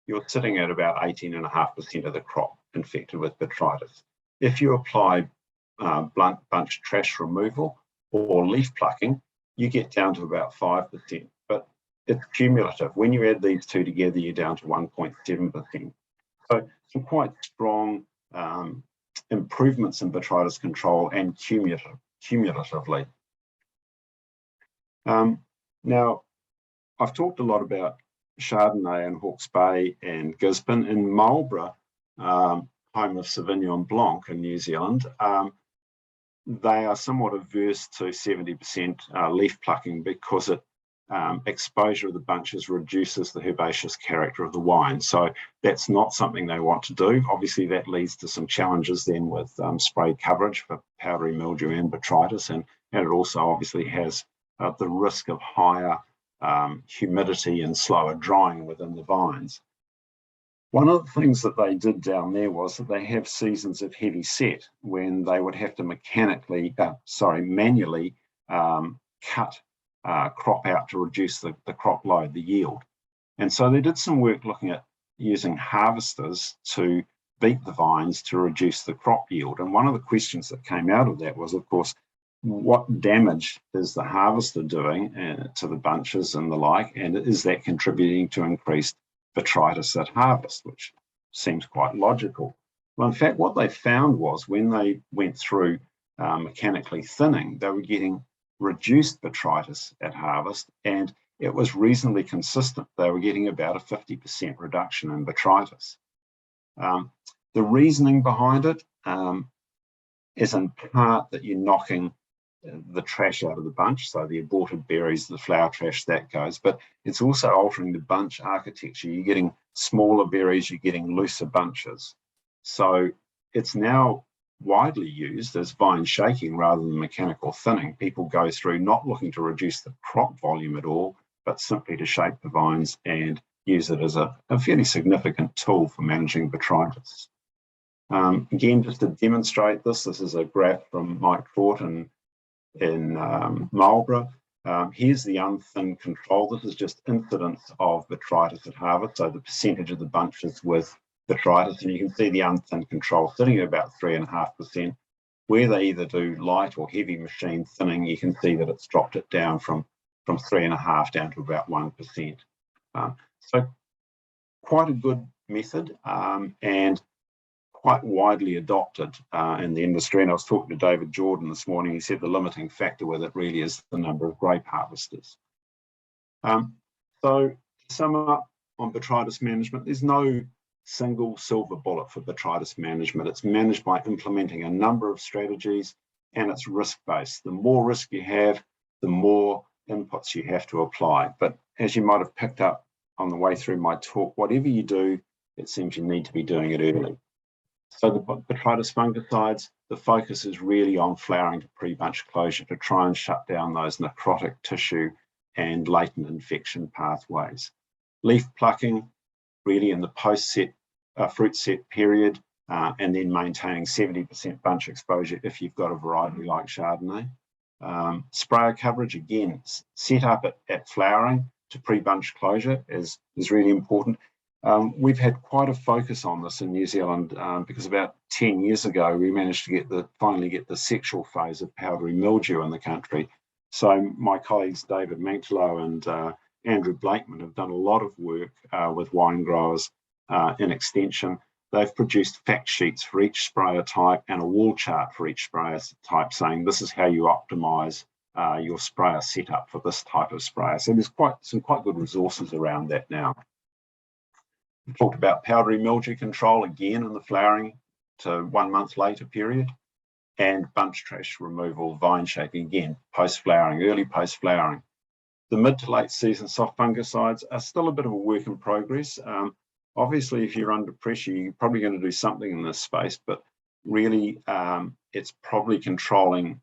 you're sitting at about 18.5% of the crop infected with botrytis. If you apply blunt bunch trash removal or leaf plucking, you get down to about 5%. But it's cumulative. When you add these two together, you're down to 1.7%. So some quite strong improvements in botrytis control and cumulatively. Now, I've talked a lot about Chardonnay and Hawke's Bay and Gisborne. In Marlborough, home of Sauvignon Blanc in New Zealand, they are somewhat averse to 70% leaf plucking because it exposure of the bunches reduces the herbaceous character of the wine. So that's not something they want to do. Obviously, that leads to some challenges then with spray coverage for powdery mildew and botrytis, and it also obviously has the risk of higher humidity and slower drying within the vines. One of the things that they did down there was that they have seasons of heavy set when they would have to manually cut crop out to reduce the crop load, the yield. And so they did some work looking at using harvesters to beat the vines to reduce the crop yield. And one of the questions that came out of that was, of course, what damage is the harvester doing to the bunches and the like, and is that contributing to increased botrytis at harvest, which seems quite logical. Well, in fact, what they found was when they went through mechanically thinning, they were getting reduced botrytis at harvest, and it was reasonably consistent. They were getting about a 50% reduction in botrytis. The reasoning behind it is in part that you're knocking the trash out of the bunch, so the aborted berries, the flower trash, that goes, but it's also altering the bunch architecture. You're getting smaller berries, you're getting looser bunches. So it's now widely used as vine shaking rather than mechanical thinning. People go through not looking to reduce the crop volume at all, but simply to shape the vines and use it as a fairly significant tool for managing botrytis. Again, just to demonstrate this is a graph from Mike Thornton in Marlborough. Here's the unthinned control. This is just incidence of botrytis at harvest, so the percentage of the bunches with botrytis, and you can see the unthinned control sitting at about 3.5%. Where they either do light or heavy machine thinning, you can see that it's dropped it down from 3.5 down to about 1%. So quite a good method and quite widely adopted in the industry. And I was talking to David Jordan this morning. He said the limiting factor with it really is the number of grape harvesters. So to sum up on botrytis management, there's no single silver bullet for botrytis management. It's managed by implementing a number of strategies, and it's risk-based. The more risk you have, the more inputs you have to apply. But as you might have picked up on the way through my talk, whatever you do, it seems you need to be doing it early. So the botrytis fungicides, the focus is really on flowering to pre-bunch closure to try and shut down those necrotic tissue and latent infection pathways. Leaf plucking, really in the post-set fruit set period, and then maintaining 70% bunch exposure if you've got a variety like Chardonnay. Sprayer coverage, again, set up at flowering to pre-bunch closure is really important. We've had quite a focus on this in New Zealand because about 10 years ago we managed to finally get the sexual phase of powdery mildew in the country. So my colleagues David Manklow and Andrew Blakeman have done a lot of work with wine growers in extension. They've produced fact sheets for each sprayer type and a wall chart for each sprayer type saying this is how you optimise your sprayer setup for this type of sprayer. So there's some quite good resources around that now. We talked about powdery mildew control again in the flowering to 1 month later period, and bunch trash removal, vine shaping again, post-flowering, early post-flowering. The mid to late season soft fungicides are still a bit of a work in progress. Obviously, if you're under pressure, you're probably going to do something in this space, but really it's probably controlling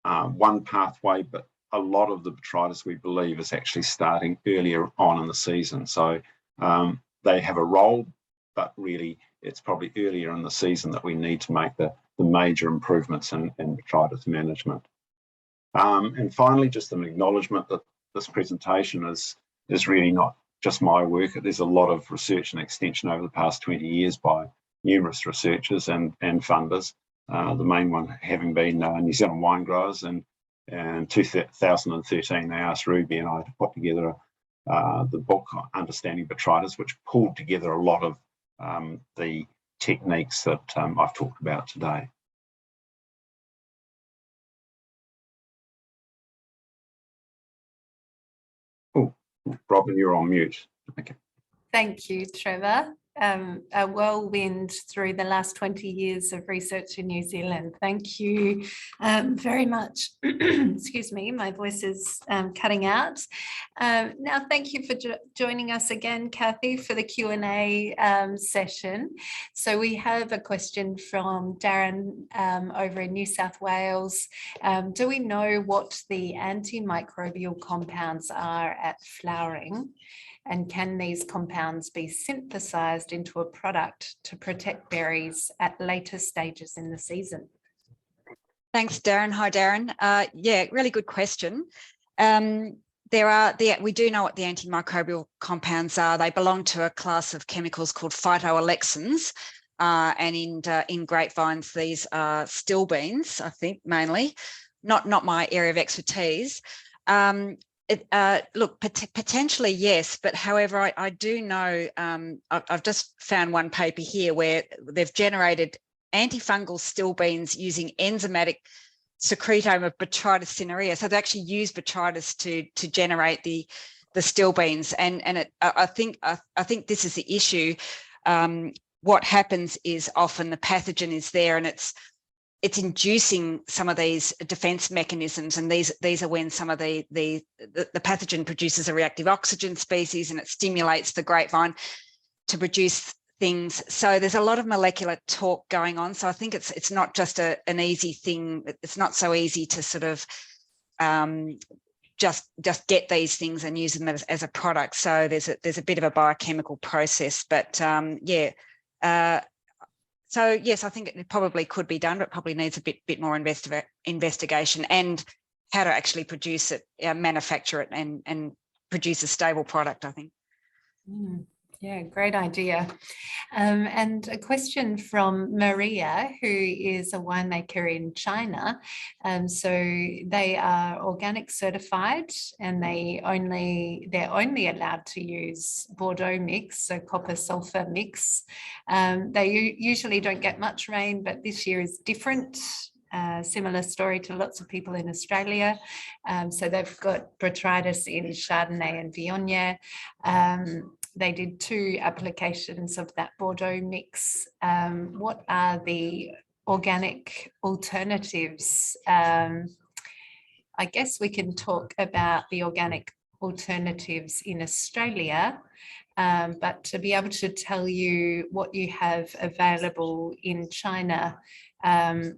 one pathway, but a lot of the botrytis we believe is actually starting earlier on in the season. So they have a role, but really it's probably earlier in the season that we need to make the major improvements in botrytis management. And finally, just an acknowledgement that this presentation is really not just my work. There's a lot of research and extension over the past 20 years by numerous researchers and funders, the main one having been New Zealand Wine Growers. And in 2013, they asked Ruby and I to put together the book Understanding Botrytis, which pulled together a lot of the techniques that I've talked about today. Oh, Robin, you're on mute. Okay. Thank you, Trevor. A whirlwind through the last 20 years of research in New Zealand. Thank you very much. Excuse me, my voice is cutting out. Now, thank you for joining us again, Kathy, for the Q&A session. So we have a question from Darren over in New South Wales. Do we know what the antimicrobial compounds are at flowering? And can these compounds be synthesized into a product to protect berries at later stages in the season? Thanks, Darren. Hi, Darren. Yeah, really good question. We do know what the antimicrobial compounds are. They belong to a class of chemicals called phytoalexins. And in grapevines, these are still beans, I think, mainly. Not my area of expertise. Look, potentially yes, but however, I do know, I've just found one paper here where they've generated antifungal still beans using enzymatic secretome of Botrytis cinerea. So they actually use Botrytis to generate the still beans, and I think this is the issue. What happens is often the pathogen is there, and it's inducing some of these defense mechanisms, and these are when some of the pathogen produces a reactive oxygen species, and it stimulates the grapevine to produce things. So there's a lot of molecular talk going on. So I think it's not just an easy thing. It's not so easy to sort of just get these things and use them as a product. So there's a bit of a biochemical process, but yeah. So yes, I think it probably could be done, but probably needs a bit more investigation and how to actually produce it, manufacture it, and produce a stable product, I think. Yeah, great idea. And a question from Maria, who is a winemaker in China. So they are organic certified, and they're only allowed to use Bordeaux mix, so copper sulfur mix. They usually don't get much rain, but this year is different. Similar story to lots of people in Australia. So they've got Botrytis in Chardonnay and Viognier. They did 2 applications of that Bordeaux mix. What are the organic alternatives? I guess we can talk about the organic alternatives in Australia, but to be able to tell you what you have available in China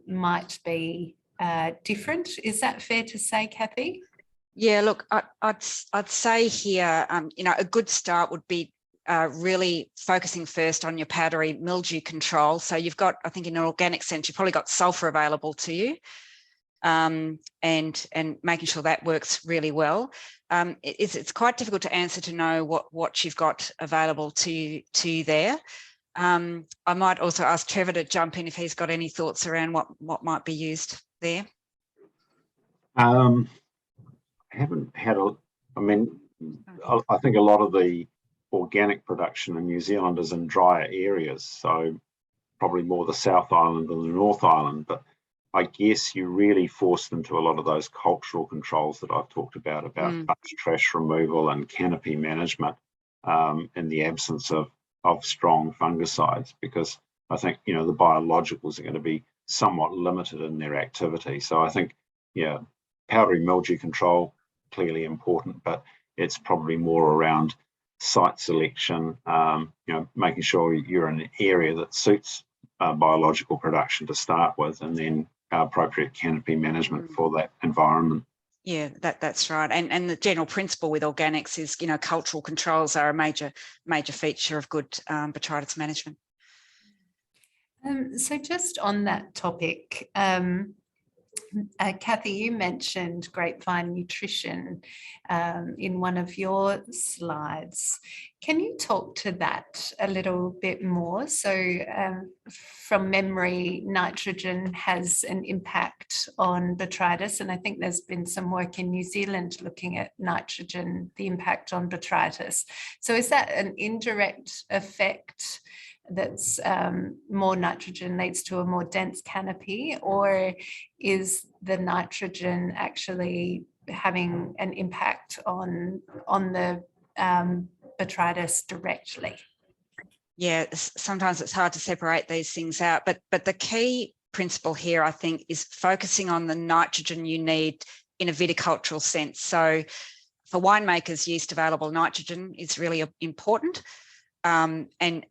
might be different. Is that fair to say, Kathy? Yeah, look, I'd say here, a good start would be really focusing first on your powdery mildew control. So you've got, I think in an organic sense, you've probably got sulfur available to you, and making sure that works really well. It's quite difficult to answer to know what you've got available to you there. I might also ask Trevor to jump in if he's got any thoughts around what might be used there. Haven't had I think a lot of the organic production in New Zealand is in drier areas, so probably more the South Island than the North Island, but I guess you really forced into a lot of those cultural controls that I've talked about bunch trash removal and canopy management in the absence of strong fungicides, because I think, the biologicals are going to be somewhat limited in their activity. So I think, yeah, powdery mildew control, clearly important, but it's probably more around site selection, making sure you're in an area that suits biological production to start with, and then appropriate canopy management for that environment. Yeah, that's right. And the general principle with organics is, cultural controls are a major feature of good botrytis management. So just on that topic, Kathy, you mentioned grapevine nutrition in one of your slides. Can you talk to that a little bit more? So from memory, nitrogen has an impact on botrytis, and I think there's been some work in New Zealand looking at nitrogen, the impact on botrytis. So is that an indirect effect that's more nitrogen leads to a more dense canopy, or is the nitrogen actually having an impact on the botrytis directly? Yeah, sometimes it's hard to separate these things out, but the key principle here, I think, is focusing on the nitrogen you need in a viticultural sense. So for winemakers, yeast available nitrogen is really important. And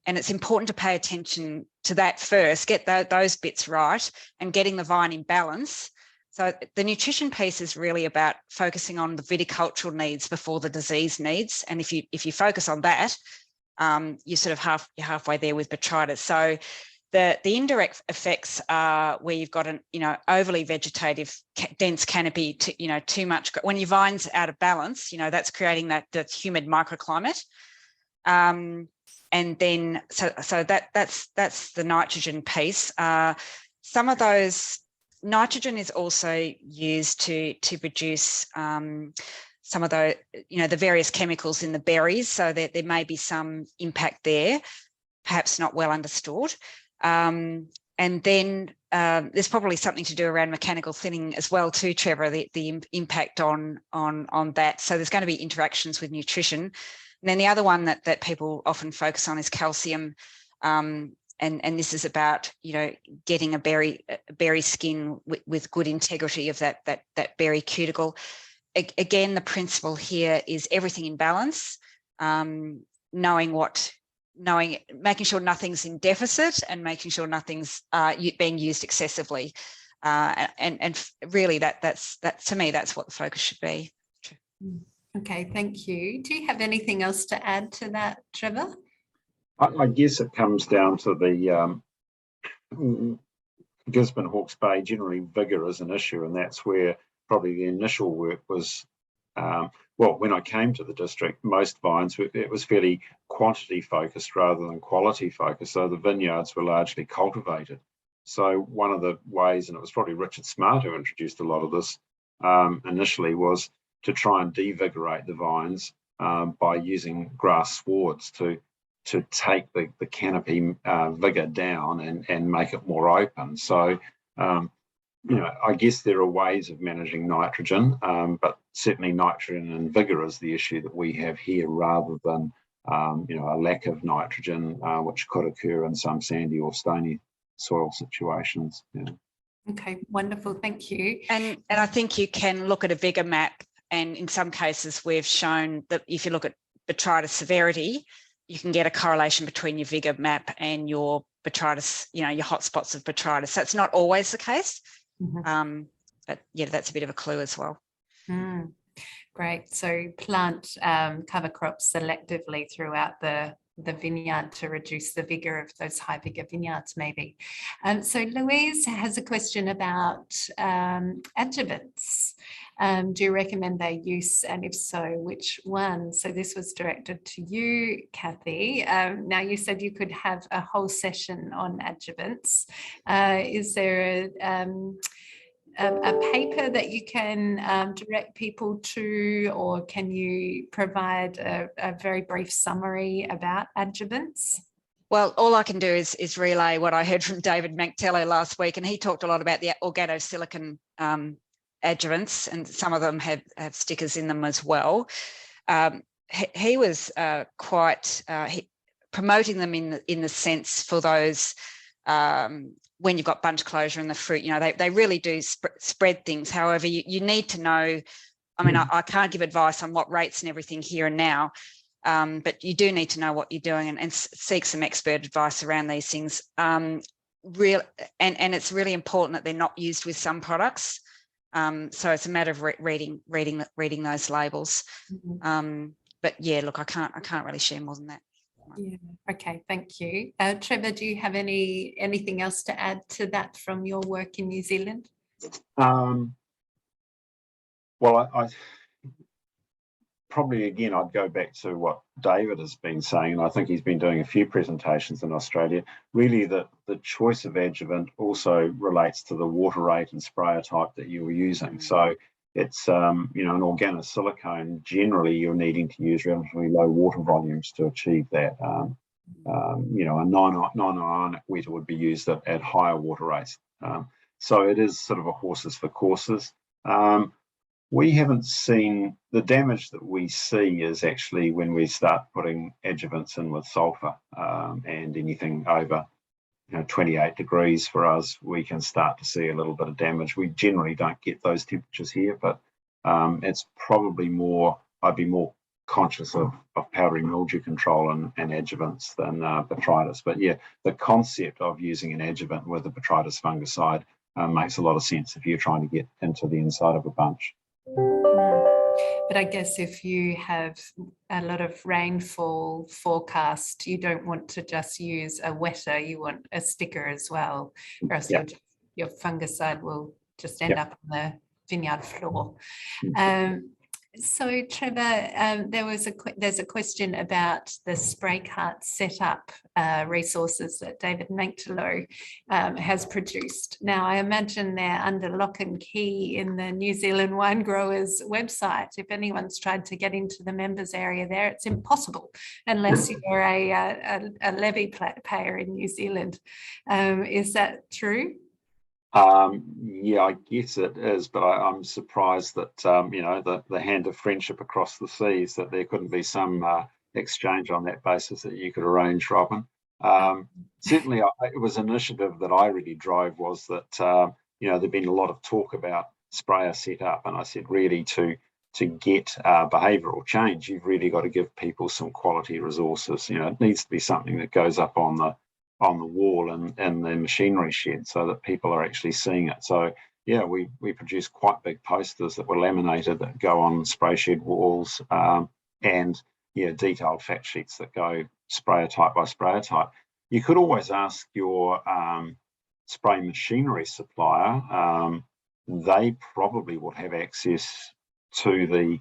it's important to pay attention to that first, get those bits right, and getting the vine in balance. So the nutrition piece is really about focusing on the viticultural needs before the disease needs. And if you focus on that, you're sort of you're halfway there with botrytis. So the indirect effects are where you've got an overly vegetative dense canopy, too much. When your vine's out of balance, that's creating that humid microclimate. And then so that's the nitrogen piece. Some of those nitrogen is also used to produce some of the the various chemicals in the berries, so that there may be some impact there, perhaps not well understood. And then there's probably something to do around mechanical thinning as well too, Trevor, the impact on that. So there's going to be interactions with nutrition. And then the other one that people often focus on is calcium, and this is about getting a berry skin with good integrity of that berry cuticle. Again, the principle here is everything in balance, making sure nothing's in deficit and making sure nothing's being used excessively, and really that's to me that's what the focus should be. Okay, thank you. Do you have anything else to add to that, Trevor? I guess it comes down to the Gisborne, Hawke's Bay, generally vigour is an issue, and that's where probably the initial work was, when I came to the district, most vines, it was fairly quantity focused rather than quality focused, so the vineyards were largely cultivated. So one of the ways, and it was probably Richard Smart who introduced a lot of this initially, was to try and devigorate the vines by using grass swards to take the canopy vigour down and make it more open. So, I guess there are ways of managing nitrogen, but certainly nitrogen and vigour is the issue that we have here, rather than a lack of nitrogen, which could occur in some sandy or stony soil situations. Yeah. Okay, wonderful, thank you. And I think you can look at a vigor map, and in some cases we've shown that if you look at botrytis severity, you can get a correlation between your vigor map and your botrytis, your hotspots of botrytis. That's not always the case, but yeah, that's a bit of a clue as well. Great. So plant cover crops selectively throughout the vineyard to reduce the vigour of those high vigour vineyards, maybe. So Louise has a question about adjuvants. Do you recommend their use, and if so, which one? So this was directed to you, Kathy. Now you said you could have a whole session on adjuvants. Is there a paper that you can direct people to, or can you provide a very brief summary about adjuvants? Well, all I can do is relay what I heard from David Mactello last week, and he talked a lot about the organosilicon adjuvants, and some of them have stickers in them as well. He was quite promoting them in the sense for those when you've got bunch closure in the fruit, they really do spread things. However, you need to know, I can't give advice on what rates and everything here and now, but you do need to know what you're doing and seek some expert advice around these things. And it's really important that they're not used with some products. So it's a matter of reading those labels. But yeah, look, I can't really share more than that. Yeah. Okay. Thank you. Trevor, do you have anything else to add to that from your work in New Zealand? Well, I probably, again, I'd go back to what David has been saying, and I think he's been doing a few presentations in Australia. Really, the choice of adjuvant also relates to the water rate and sprayer type that you were using. So it's, an organosilicone, generally you're needing to use relatively low water volumes to achieve that. A non-ionic wether would be used at higher water rates. So it is sort of a horses for courses. We haven't seen, the damage that we see is actually when we start putting adjuvants in with sulfur, and anything over 28 degrees for us, we can start to see a little bit of damage. We generally don't get those temperatures here, but it's probably more, I'd be more conscious of powdery mildew control and adjuvants than botrytis. But yeah, the concept of using an adjuvant with a botrytis fungicide makes a lot of sense if you're trying to get into the inside of a bunch. But I guess if you have a lot of rainfall forecast, you don't want to just use a wetter, you want a sticker as well, or else your fungicide will just end up on the vineyard floor. So Trevor, there's a question about the spray cart setup resources that David Manctolo has produced. Now, I imagine they're under lock and key in the New Zealand Wine Growers website. If anyone's tried to get into the members area there, it's impossible unless you're a levy payer in New Zealand. Is that true? Yeah, I guess it is, but I'm surprised that the hand of friendship across the seas, that there couldn't be some exchange on that basis that you could arrange, Robin. Certainly, it was an initiative that I really drove, was that there'd been a lot of talk about sprayer setup, and I said really to get behavioural change, you've really got to give people some quality resources. It needs to be something that goes up on the wall and the machinery shed so that people are actually seeing it. So yeah, we produced quite big posters that were laminated that go on spray shed walls, and detailed fact sheets that go sprayer type by sprayer type. You could always ask your spray machinery supplier. They probably would have access to the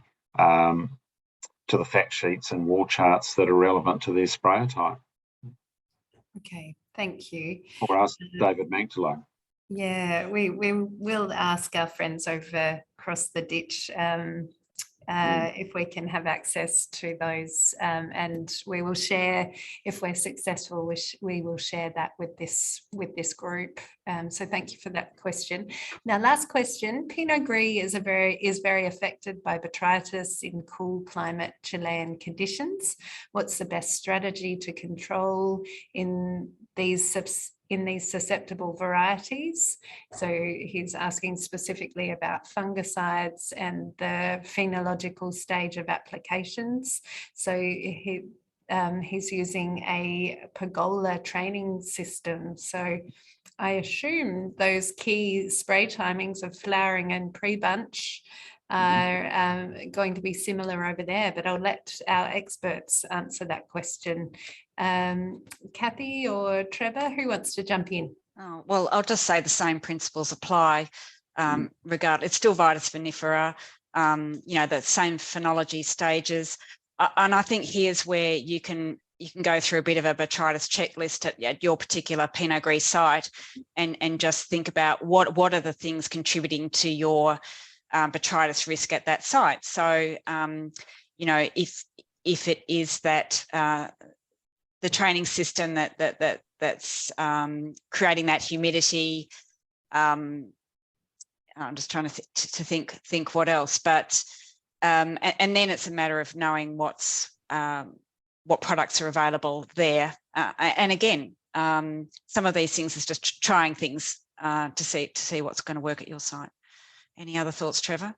fact sheets and wall charts that are relevant to their sprayer type. Okay, thank you. Or ask David Manctolo. Yeah, we will ask our friends over across the ditch if we can have access to those, and we will share, if we're successful, we will share that with this group. So thank you for that question. Now, last question: Pinot Gris is very affected by botrytis in cool climate Chilean conditions. What's the best strategy to control in these susceptible varieties? So he's asking specifically about fungicides and the phenological stage of applications. So he's using a pergola training system. So I assume those key spray timings of flowering and pre-bunch are going to be similar over there, but I'll let our experts answer that question. Kathy or Trevor, who wants to jump in? Oh, well, I'll just say the same principles apply. It's still Vitis vinifera, the same phenology stages. And I think here's where you can go through a bit of a botrytis checklist at your particular Pinot Gris site and just think about what are the things contributing to your botrytis risk at that site. So, if it is that the training system that's creating that humidity, I'm just trying to think what else, but and then it's a matter of knowing what products are available there, and again, some of these things is just trying things to see what's going to work at your site. Any other thoughts, Trevor?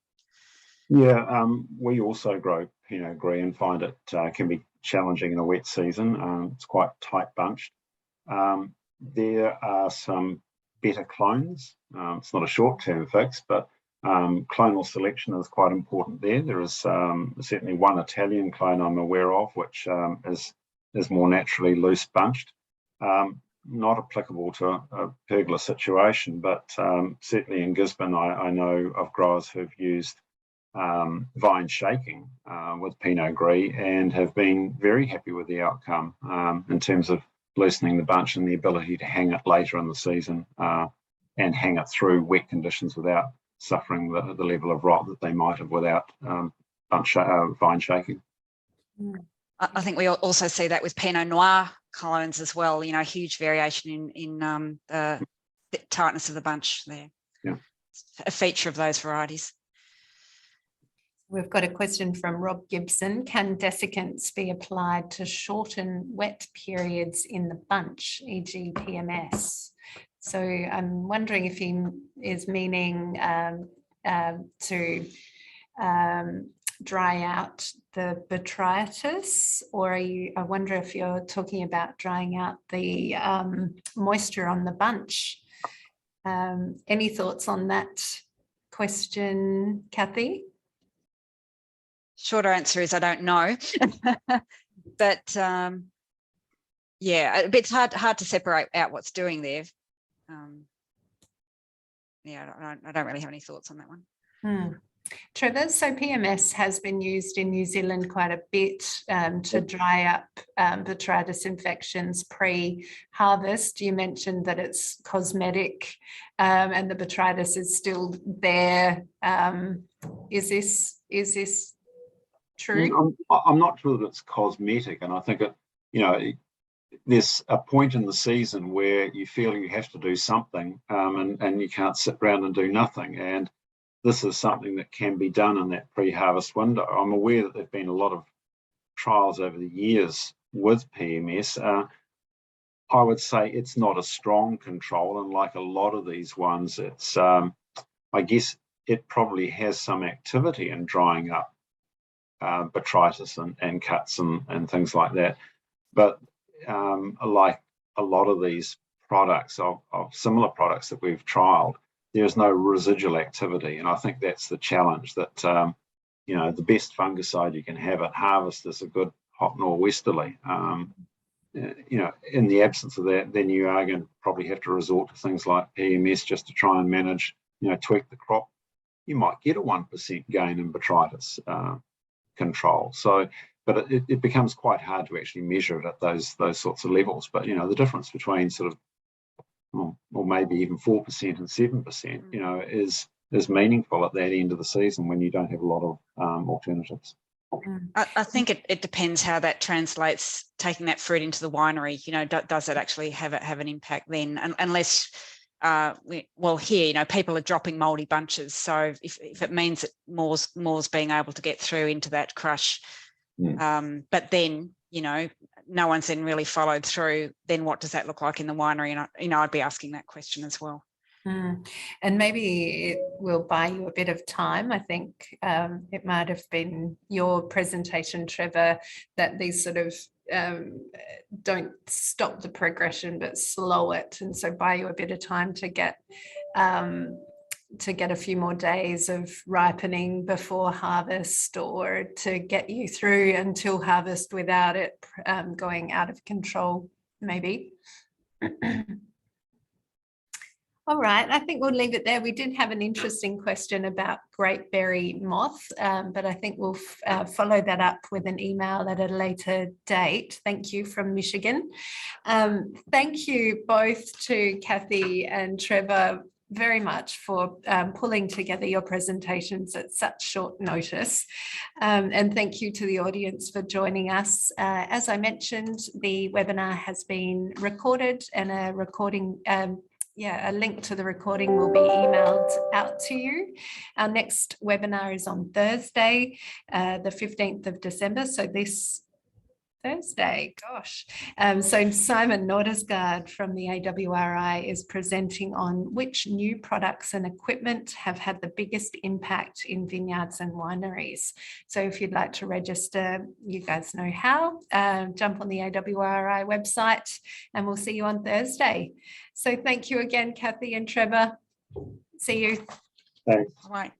Yeah, we also grow Pinot Gris and find it can be challenging in a wet season. It's quite tight bunched. There are some better clones. It's not a short-term fix, but clonal selection is quite important there. There is certainly one Italian clone I'm aware of, which is more naturally loose bunched. not applicable to a pergola situation, but certainly in Gisborne, I know of growers who've used vine shaking with Pinot Gris and have been very happy with the outcome in terms of loosening the bunch and the ability to hang it later in the season and hang it through wet conditions without suffering the level of rot that they might have without vine shaking. I think we also see that with Pinot Noir clones as well, you know, huge variation in the tightness of the bunch there. Yeah. It's a feature of those varieties. We've got a question from Rob Gibson. Can desiccants be applied to shorten wet periods in the bunch, e.g. PMS? So I'm wondering if he is meaning to dry out the botrytis, or I wonder if you're talking about drying out the moisture on the bunch. Any thoughts on that question, Kathy? Shorter answer is I don't know, but yeah, it's hard to separate out what's doing there. Yeah, I don't really have any thoughts on that one. Trevor, so PMS has been used in New Zealand quite a bit to dry up botrytis infections pre-harvest. You mentioned that it's cosmetic and the botrytis is still there. Is this true? I'm not sure that it's cosmetic, and I think there's a point in the season where you feel you have to do something and you can't sit around and do nothing. And this is something that can be done in that pre-harvest window. I'm aware that there have been a lot of trials over the years with PMS. I would say it's not a strong control, and like a lot of these ones, it's I guess it probably has some activity in drying up botrytis and cuts and things like that. But like a lot of these products of similar products that we've trialed, there's no residual activity, and I think that's the challenge. That the best fungicide you can have at harvest is a good hot norwesterly. In the absence of that, then you are going to probably have to resort to things like PMS just to try and manage, tweak the crop. You might get a 1% gain in botrytis control. So, but it becomes quite hard to actually measure it at those sorts of levels. But the difference between sort of or maybe even 4% and 7%, is meaningful at that end of the season when you don't have a lot of alternatives. I think it depends how that translates, taking that fruit into the winery. Does it actually have an impact then? Unless, here, people are dropping mouldy bunches. So if it means that more's being able to get through into that crush, but then, no one's then really followed through, then what does that look like in the winery? And, I'd be asking that question as well. And maybe it will buy you a bit of time. I think it might have been your presentation, Trevor, that these sort of don't stop the progression but slow it, and so buy you a bit of time to get a few more days of ripening before harvest, or to get you through until harvest without it going out of control, maybe. All right, I think we'll leave it there. We did have an interesting question about grapeberry moth, but I think we'll follow that up with an email at a later date. Thank you from Michigan. Thank you both to Kathy and Trevor very much for pulling together your presentations at such short notice. And thank you to the audience for joining us. As I mentioned, the webinar has been recorded, and a recording a link to the recording will be emailed out to you. Our next webinar is on Thursday, the 15th of December. So this Thursday, gosh. So Simon Nordersgaard from the AWRI is presenting on which new products and equipment have had the biggest impact in vineyards and wineries. So if you'd like to register, you guys know how. Jump on the AWRI website, and we'll see you on Thursday. So thank you again, Kathy and Trevor. See you. Thanks. All right.